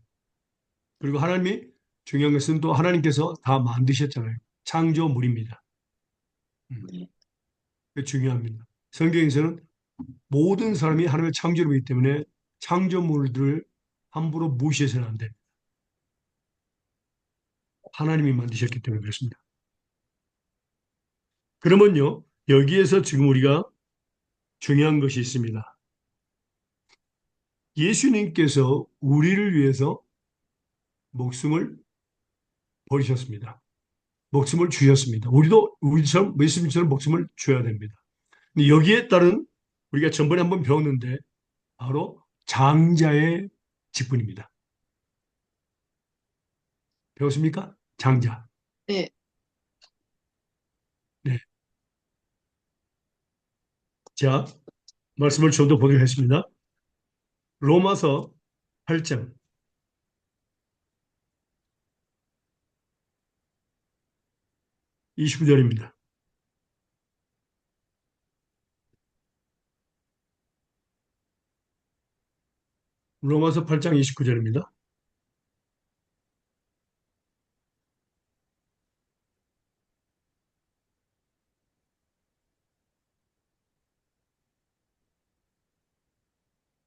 그리고 하나님이 중요한 것은 또 하나님께서 다 만드셨잖아요. 창조물입니다. 음. 네, 그게 중요합니다. 성경에서는 모든 사람이 하나님의 창조물이기 때문에 창조물들을 함부로 무시해서는 안 됩니다. 하나님이 만드셨기 때문에 그렇습니다. 그러면요, 여기에서 지금 우리가 중요한 것이 있습니다. 예수님께서 우리를 위해서 목숨을 버리셨습니다. 목숨을 주셨습니다. 우리도 우리처럼 예수님처럼 목숨을 줘야 됩니다. 근데 여기에 따른 우리가 전번에 한번 배웠는데 바로 장자의 직분입니다. 배웠습니까? 장자. 네, 네. 자, 말씀을 좀 더 보도록 하겠습니다. 로마서 8장 29절입니다. 로마서 8장 29절입니다.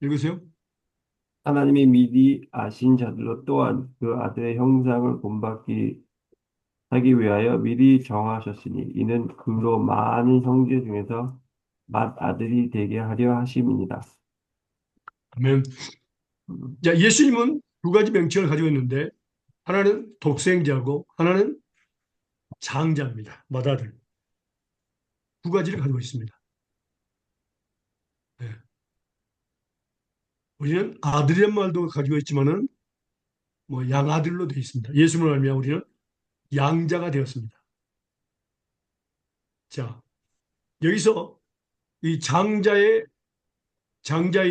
읽으세요. 하나님이 미리 아신 자들로 또한 그 아들의 형상을 본받기 하기 위하여 미리 정하셨으니 이는 그로 많은 형제 중에서 맏아들이 되게 하려 하심이니라. 아멘. 음, 자, 예수님은 두 가지 명칭을 가지고 있는데 하나는 독생자고 하나는 장자입니다. 맏아들. 두 가지를 가지고 있습니다. 네. 우리는 아들이란 말도 가지고 있지만은 뭐 양아들로 되어 있습니다. 예수님을 알면 우리는 양자가 되었습니다. 자, 여기서 이 장자에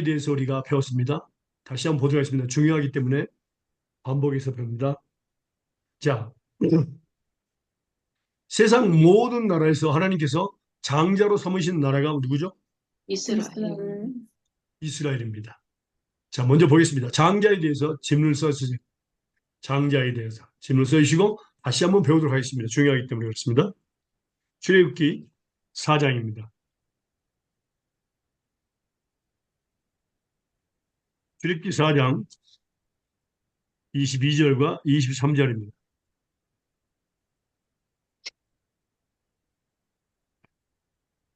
대해서 우리가 배웠습니다. 다시 한번 보도록 하겠습니다. 중요하기 때문에 반복해서 배웁니다. 자, 세상 모든 나라에서 하나님께서 장자로 삼으신 나라가 누구죠? 이스라엘. 이스라엘. 이스라엘입니다. 자, 먼저 보겠습니다. 장자에 대해서 질문을 써주세요. 장자에 대해서 질문을 써주시고 다시 한번 배우도록 하겠습니다. 중요하기 때문에 그렇습니다. 출애굽기 4장입니다. 출애굽기 4장 22절과 23절입니다.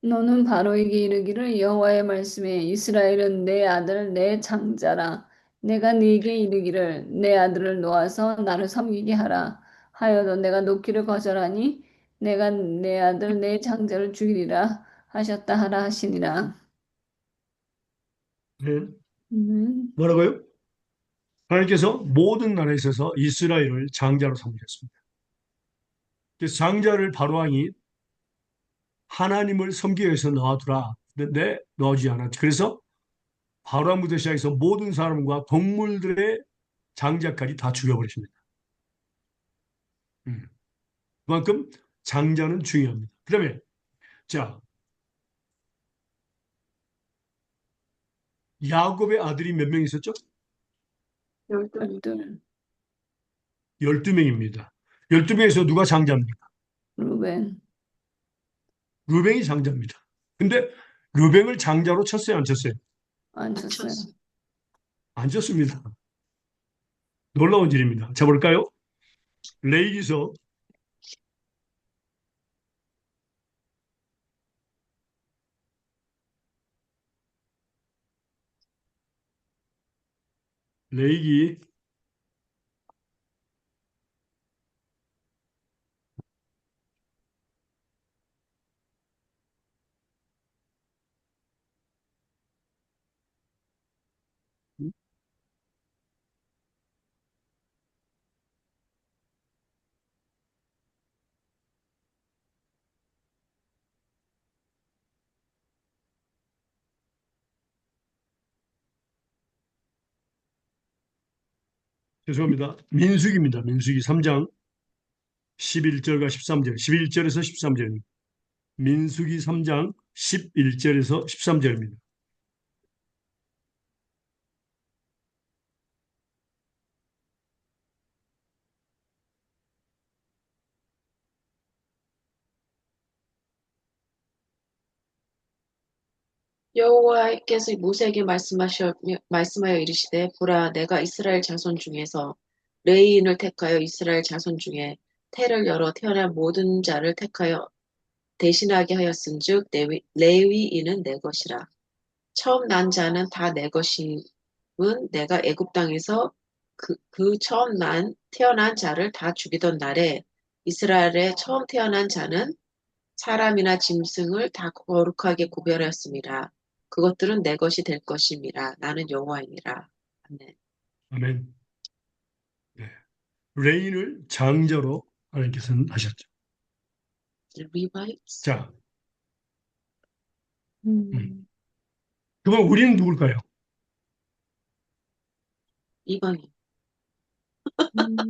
너는 바로에게 이르기를 여호와의 말씀에 이스라엘은 내 아들 내 장자라. 내가 네게 이르기를 내 아들을 놓아서 나를 섬기게 하라 하여도 내가 놓기를 거절하니 내가 내 아들 내 장자를 죽이리라 하셨다 하라 하시니라. 네. 음. 뭐라고요? 하나님께서 모든 나라에 있어서 이스라엘을 장자로 삼으셨습니다. 그래서 장자를 바로왕이 하나님을 섬기기 위해서 넣어두라. 근데 넣어주지 않았죠. 그래서 바로왕부터 시작해서 모든 사람과 동물들의 장자까지 다 죽여버리십니다. 음. 그만큼 장자는 중요합니다. 그다음에 자 야곱의 아들이 몇 명 있었죠? 12명. 열둘. 12명입니다. 12명에서 누가 장자입니까? 루벤. 루벤이 장자입니다. 근데 루벤을 장자로 쳤어요, 안 쳤어요? 안 안 쳤어요. 쳤어. 안 쳤습니다. 놀라운 일입니다. 자, 볼까요? 레이기서 '레이기 '민수기입니다. 민수기 3장 11절과 13절, 11절에서 13절입니다. 민수기 3장 11절에서 13절입니다. 여호와께서 모세에게 말씀하여 이르시되 보라 내가 이스라엘 자손 중에서 레위인을 택하여 이스라엘 자손 중에 태를 열어 태어난 모든 자를 택하여 대신하게 하였은즉 레위인은 내 것이라. 처음 난 자는 다 내 것임은 내가 애굽 땅에서 그 처음 태어난 자를 다 죽이던 날에 이스라엘에 처음 태어난 자는 사람이나 짐승을 다 거룩하게 구별하였습니다. 그것들은 내 것이 될 것임이라. 나는 여호와이니라. 아멘. 아멘. 네. 레인을 장자로 하나님께서는 하셨죠. Levites? 자, 음, 그럼 우리는 누굴까요? 이방인.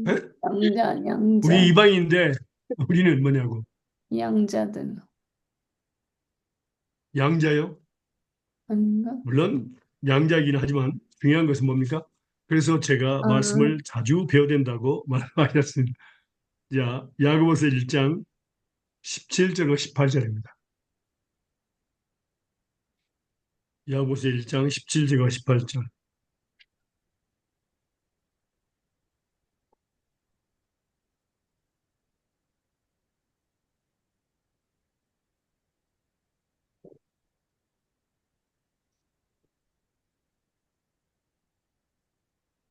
에? 우리 양자, 이방인인데 우리는 뭐냐고? 양자들. 양자요? 아닌가? 물론 양자이긴 하지만 중요한 것은 뭡니까? 그래서 제가 아, 말씀을 자주 배워야 된다고 말하셨습니다. 자, 야고보서 1장 17절과 18절입니다. 야고보서 1장 17절과 18절.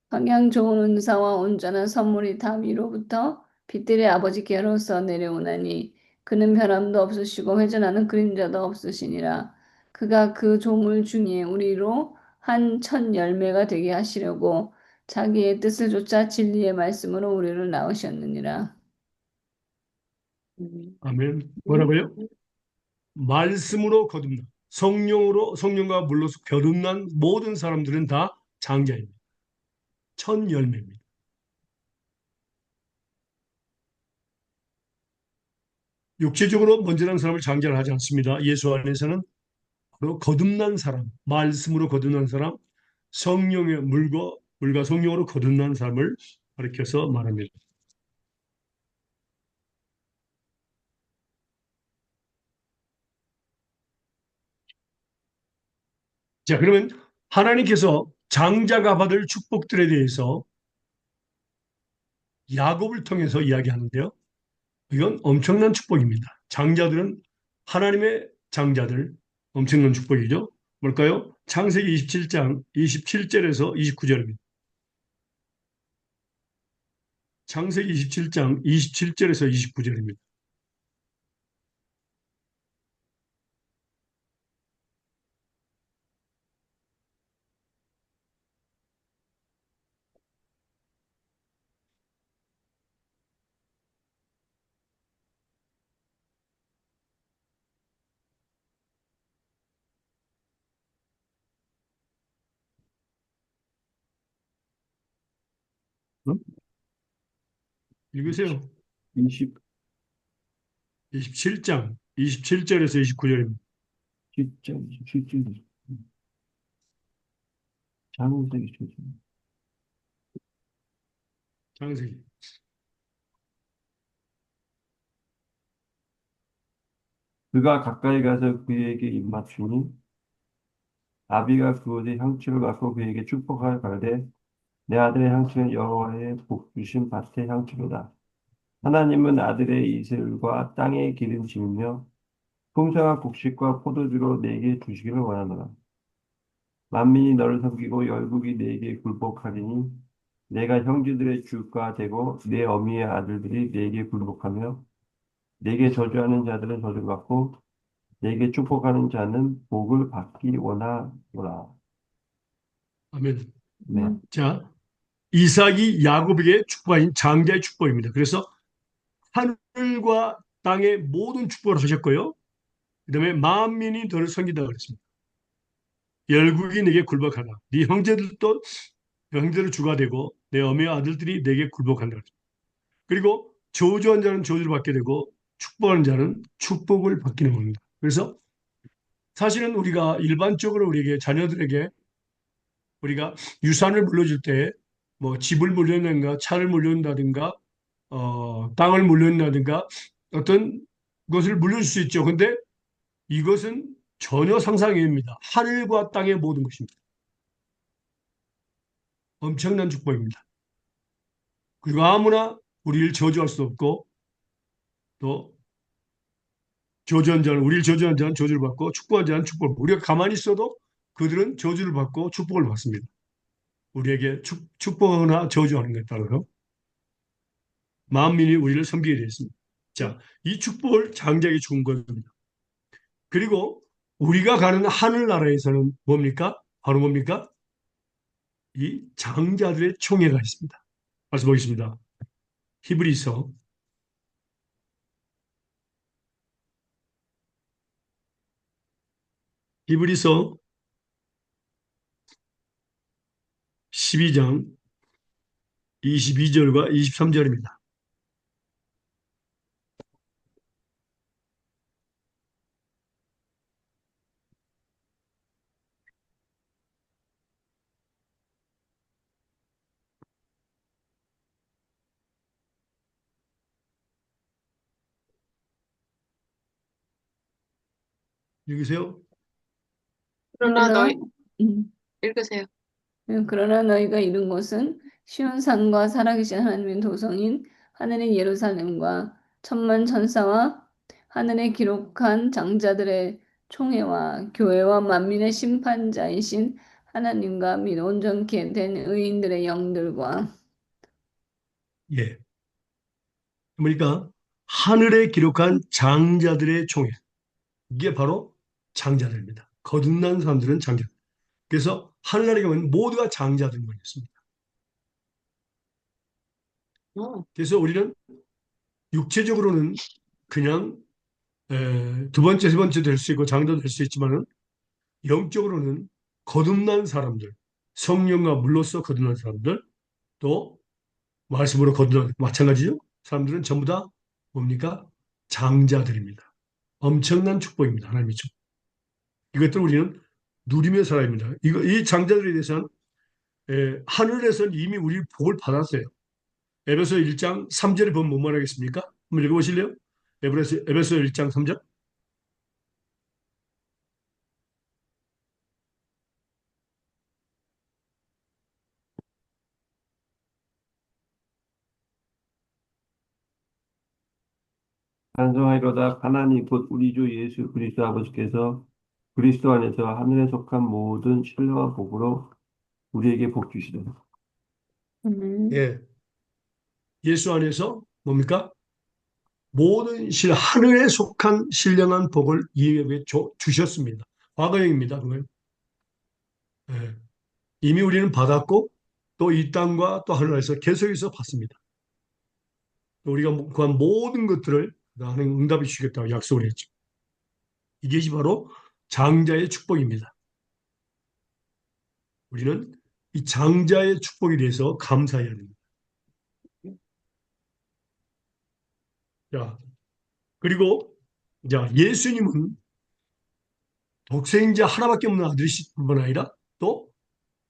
방향 좋은 은사와 온전한 선물이 다 위로부터 빛들의 아버지께로서 내려오나니 그는 변함도 없으시고 회전하는 그림자도 없으시니라. 그가 그 조물 중에 우리로 한 첫 열매가 되게 하시려고 자기의 뜻을 쫓아 진리의 말씀으로 우리를 낳으셨느니라. 음, 아멘. 음, 뭐라고요? 말씀으로 거듭난 성령과 물로서 거듭난 모든 사람들은 다 장자입니다. 첫 열매입니다. 육체적으로 먼저난 사람을 장자를 하지 않습니다. 예수 안에서는 바로 거듭난 사람, 말씀으로 거듭난 사람, 성령의 물과 성령으로 거듭난 사람을 가리켜서 말합니다. 자, 그러면 하나님께서 장자가 받을 축복들에 대해서 야곱을 통해서 이야기하는데요. 이건 엄청난 축복입니다. 장자들은 하나님의 장자들, 엄청난 축복이죠. 뭘까요? 창세기 27장 27절에서 29절입니다. 창세기 27장 27절에서 29절입니다. 읽으세요. 20, 27장 27절에서 29절입니다. 10장, 17절. 장세기 초점. 창세기. 그가 가까이 가서 그에게 입맞추니 아비가 그옷의 향취를 갖고 그에게 축복하여 가되 내 아들의 향취는 여호와의 복 주신 밭의 향취로다. 하나님은 아들의 이슬과 땅의 기름짐이며 풍성한 곡식과 포도주로 내게 주시기를 원하노라. 만민이 너를 섬기고 열국이 내게 굴복하리니 내가 형제들의 주가 되고 내 어미의 아들들이 내게 굴복하며 내게 저주하는 자들은 저주를 받고 내게 축복하는 자는 복을 받기 원하노라. 아멘. 네. 자, 이삭이 야곱에게 축복한 장자의 축복입니다. 그래서 하늘과 땅의 모든 축복을 하셨고요. 그다음에 만민이 너를 섬긴다 그랬습니다. 열국이 내게 굴복하다. 네 형제들도 형제를 주가 되고 내 어미의 아들들이 내게 굴복한다. 그리고 저주한 자는 저주를 받게 되고 축복하는 자는 축복을 받기는 겁니다. 그래서 사실은 우리가 일반적으로 우리에게 자녀들에게 우리가 유산을 물려줄 때 뭐 집을 물려준다든가 차를 물려준다든가 땅을 물려준다든가 어떤 것을 물려줄 수 있죠. 근데 이것은 전혀 상상입니다. 하늘과 땅의 모든 것입니다. 엄청난 축복입니다. 그리고 아무나 우리를 저주할 수 없고 또 저주한 자는 우리를 저주한 자는 저주를 받고 축복한 자는 축복을 받고 우리가 가만히 있어도 그들은 저주를 받고 축복을 받습니다. 우리에게 축복하거나 저주하는 것에 따라서 만민이 우리를 섬기게 되어 있습니다. 자, 이 축복을 장자에게 준 겁니다. 그리고 우리가 가는 하늘나라에서는 뭡니까? 바로 뭡니까? 이 장자들의 총회가 있습니다. 말씀 보겠습니다. 히브리서 12장 22절과 23절입니다. 읽으세요. 그러나 그러나 너희, 음, 읽으세요. 그러나 너희가 이룬 것은 시온 산과 살아계신 하나님의 도성인 하늘의 예루살렘과 천만 천사와 하늘에 기록한 장자들의 총회와 교회와 만민의 심판자이신 하나님과 및 온전케 된 의인들의 영들과 예. 그러니까 하늘에 기록한 장자들의 총회. 이게 바로 장자들입니다. 거듭난 사람들은 장자. 그래서 하늘나라에 가면 모두가 장자들인 거였습니다. 그래서 우리는 육체적으로는 그냥 두 번째, 세 번째 될 수 있고 장자 될 수 있지만은 영적으로는 거듭난 사람들, 성령과 물로써 거듭난 사람들, 또 말씀으로 거듭난 마찬가지죠. 사람들은 전부 다 뭡니까? 장자들입니다. 엄청난 축복입니다. 하나님의 축복. 이것들 우리는 누리며 살아야 합니다. 이 장자들에 대해서는 하늘에서는 이미 우리 복을 받았어요. 에베소 1장 3절에 보면 뭐만 하겠습니까? 한번 읽어보실래요? 에베소 1장 3절. 찬송하리로다. 하나님 곧 우리 주 예수 그리스도 아버지께서 그리스도 안에서 하늘에 속한 모든 신뢰와 복으로 우리에게 복 주시도다. 예. 예수 안에서 뭡니까? 모든 하늘에 속한 신령한 복을 이에게 주셨습니다. 과거형입니다. 그걸. 예. 이미 우리는 받았고 또 이 땅과 또 하늘에서 계속해서 받습니다. 우리가 구한 모든 것들을 하나님 응답해 주시겠다고 약속을 했죠. 이것이 바로 장자의 축복입니다. 우리는 이 장자의 축복에 대해서 감사해야 됩니다. 자, 그리고 자, 예수님은 독생자 하나밖에 없는 아들이실 뿐만 아니라 또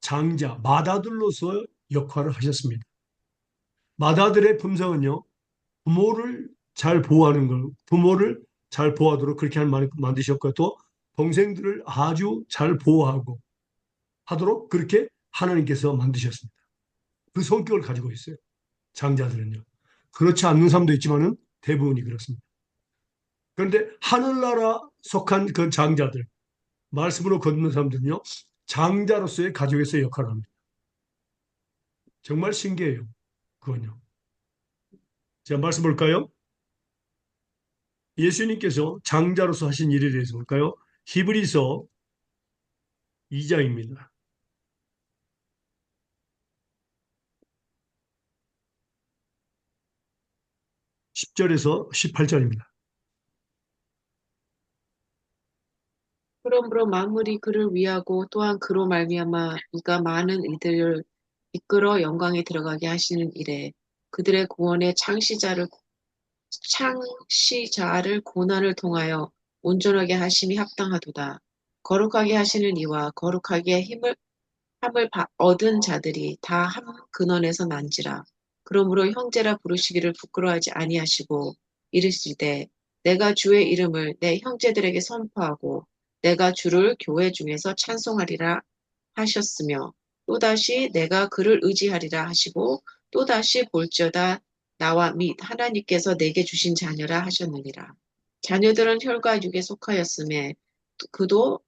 장자, 맏아들로서 역할을 하셨습니다. 맏아들의 품성은요, 부모를 잘 보호하는 걸, 부모를 잘 보호하도록 그렇게 만드셨고, 또 동생들을 아주 잘 보호하고 하도록 그렇게 하나님께서 만드셨습니다. 그 성격을 가지고 있어요. 장자들은요. 그렇지 않는 사람도 있지만은 대부분이 그렇습니다. 그런데 하늘나라 속한 그 장자들, 말씀으로 걷는 사람들은요, 장자로서의 가족에서의 역할을 합니다. 정말 신기해요. 그건요. 자, 말씀 볼까요? 예수님께서 장자로서 하신 일에 대해서 볼까요? 히브리서 2장입니다. 10절에서 18절입니다. 그러므로 만물이 그를 위하고 또한 그로 말미암아 이가 많은 이들을 이끌어 영광에 들어가게 하시는 일에 그들의 구원의 창시자를 창시자를 고난을 통하여 온전하게 하심이 합당하도다. 거룩하게 하시는 이와 거룩하게 함을 얻은 자들이 다 한 근원에서 난지라. 그러므로 형제라 부르시기를 부끄러워하지 아니하시고 이르시되 내가 주의 이름을 내 형제들에게 선포하고 내가 주를 교회 중에서 찬송하리라 하셨으며 또다시 내가 그를 의지하리라 하시고 또다시 볼지어다 나와 및 하나님께서 내게 주신 자녀라 하셨느니라. 자녀들은 혈과 육에 속하였음에 그도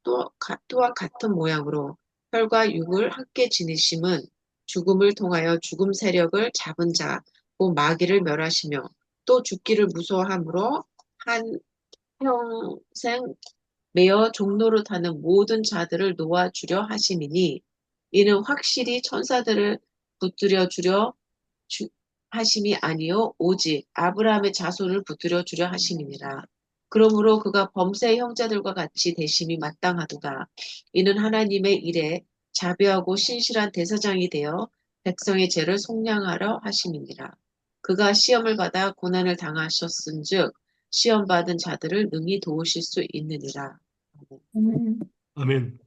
또한 같은 모양으로 혈과 육을 함께 지니심은 죽음을 통하여 죽음 세력을 잡은 자, 곧 마귀를 멸하시며 또 죽기를 무서워함으로 한 평생 매어 종로를 타는 모든 자들을 놓아주려 하심이니 이는 확실히 천사들을 붙들어 주려 하심이 아니요 오직 아브라함의 자손을 붙들어 주려 하심이니라. 그러므로 그가 범세의 형제들과 같이 되심이 마땅하도다. 이는 하나님의 일에 자비하고 신실한 대사장이 되어 백성의 죄를 속량하려 하심이니라. 그가 시험을 받아 고난을 당하셨은즉 시험 받은 자들을 능히 도우실 수 있느니라. 아멘. 아멘.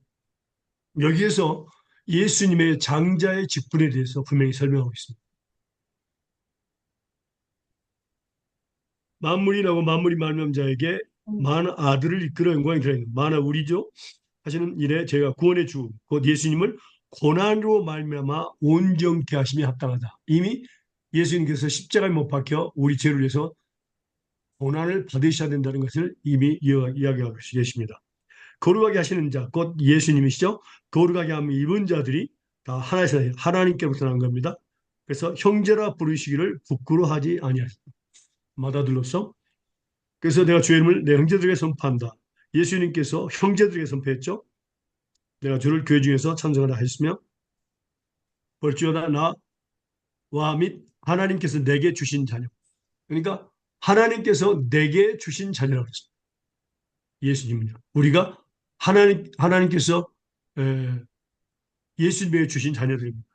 여기에서 예수님의 장자의 직분에 대해서 분명히 설명하고 있습니다. 만물이라고 만물이 말미암은 자에게 많은 아들을 이끌어 영광이 드리는 만하 우리죠 하시는 일에 제가 구원의 주 곧 예수님을 고난으로 말미암아 온전케 하심이 합당하다. 이미 예수님께서 십자가에 못 박혀 우리 죄를 위해서 고난을 받으셔야 된다는 것을 이미 이야기하고 계십니다. 거룩하게 하시는 자, 곧 예수님이시죠. 거룩하게 함을 입은 자들이 다 하나님께로부터 난 겁니다. 그래서 형제라 부르시기를 부끄러워하지 아니하셨다. 마다들로서. 그래서 내가 주의 이름을 내 형제들에게 선포한다. 예수님께서 형제들에게 선포했죠. 내가 주를 교회 중에서 찬송하라 하셨으며 볼지어다 나와 및 하나님께서 내게 주신 자녀. 그러니까 하나님께서 내게 주신 자녀라고 했습니다. 예수님은요. 우리가 하나님께서 예수님에게 주신 자녀들입니다.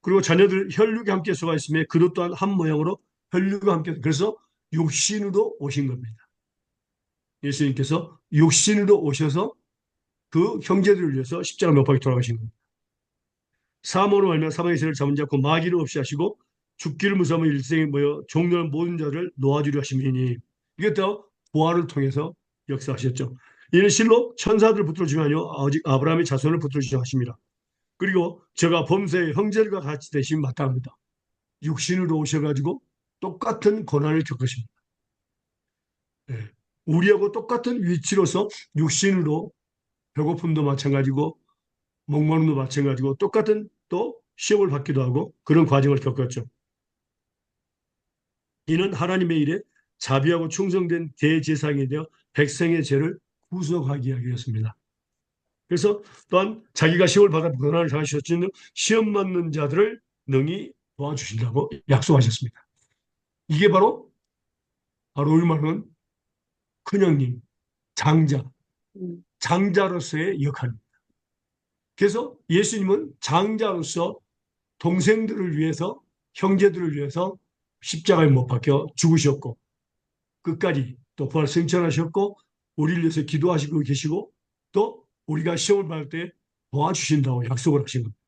그리고 자녀들 혈육이 함께 속아 있으며 그것 또한 한 모양으로 혈육과 함께 그래서 육신으로 오신 겁니다. 예수님께서 육신으로 오셔서 그 형제들을 위해서 십자가 못 박에 돌아가신 겁니다. 사모로 알면 사망의 죄를 잡은 자고 마귀를 없이 하시고 죽기를 무서워하며 일생에 모여 종려는 모든 자를 놓아주려 하심이니 이게 또 부활을 통해서 역사하셨죠. 이는 실로 천사들을 붙들어 주며 아니요 오직 아브라함의 자손을 붙들어 주려 하심이라. 그리고 제가 범세의 형제들과 같이 되심이 마땅합니다. 육신으로 오셔가지고 똑같은 고난을 겪으십니다. 예. 우리하고 똑같은 위치로서 육신으로 배고픔도 마찬가지고 목마름도 마찬가지고 똑같은 또 시험을 받기도 하고 그런 과정을 겪었죠. 이는 하나님의 일에 자비하고 충성된 대제사장이 되어 백성의 죄를 구속하기 위하였습니다. 그래서 또한 자기가 시험을 받아 고난을 당하셨지만 시험 받는 자들을 능히 도와주신다고 약속하셨습니다. 이게 바로 우리 말하는 큰형님, 장자, 음, 장자로서의 역할입니다. 그래서 예수님은 장자로서 동생들을 위해서 형제들을 위해서 십자가에 못 박혀 죽으셨고 끝까지 또 부활 승천하셨고 우리를 위해서 기도하시고 계시고 또 우리가 시험을 받을 때 도와주신다고 약속을 하신 겁니다.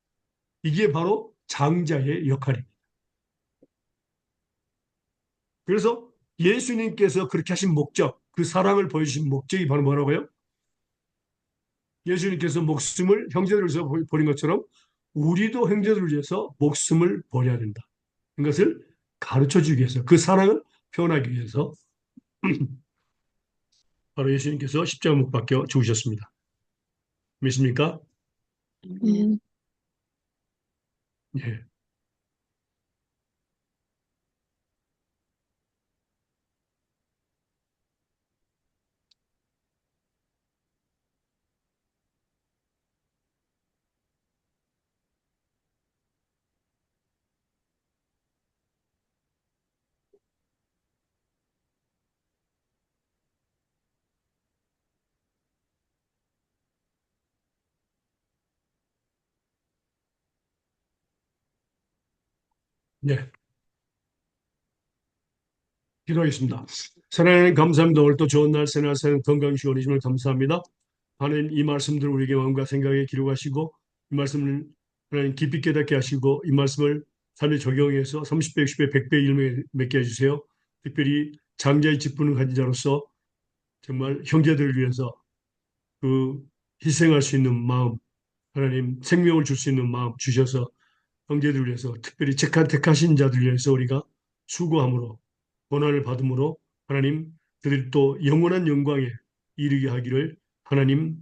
이게 바로 장자의 역할입니다. 그래서 예수님께서 그렇게 하신 목적, 그 사랑을 보여주신 목적이 바로 뭐라고요? 예수님께서 목숨을 형제들을 위해서 버린 것처럼 우리도 형제들을 위해서 목숨을 버려야 된다. 이것을 가르쳐 주기 위해서 그 사랑을 표현하기 위해서 바로 예수님께서 십자가 못 박혀 죽으셨습니다. 믿습니까? 아멘. 예. 네. 기도하겠습니다. 사랑하는 감사합니다. 오늘 또 좋은 날, 새날, 새날 건강 주시고 주심을 감사합니다. 하나님 이 말씀들을 우리에게 마음과 생각에 기록하시고 이 말씀을 하나님 깊이 깨닫게 하시고 이 말씀을 삶에 적용해서 30배, 60배, 100배 일을 맺게 해주세요. 특별히 장자의 직분을 가진 자로서 정말 형제들을 위해서 그 희생할 수 있는 마음, 하나님 생명을 줄 수 있는 마음 주셔서 형제들을 위해서 특별히 택하신 자들 위해서 우리가 수고함으로 고난을 받음으로 하나님 그들이 또 영원한 영광에 이르게 하기를 하나님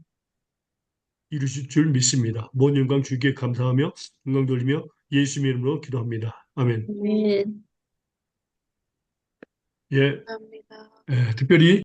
이루실 줄 믿습니다. 모든 영광 주께 감사하며 영광 돌리며 예수님의 이름으로 기도합니다. 아멘. 아멘. 예, 감사합니다. 특별히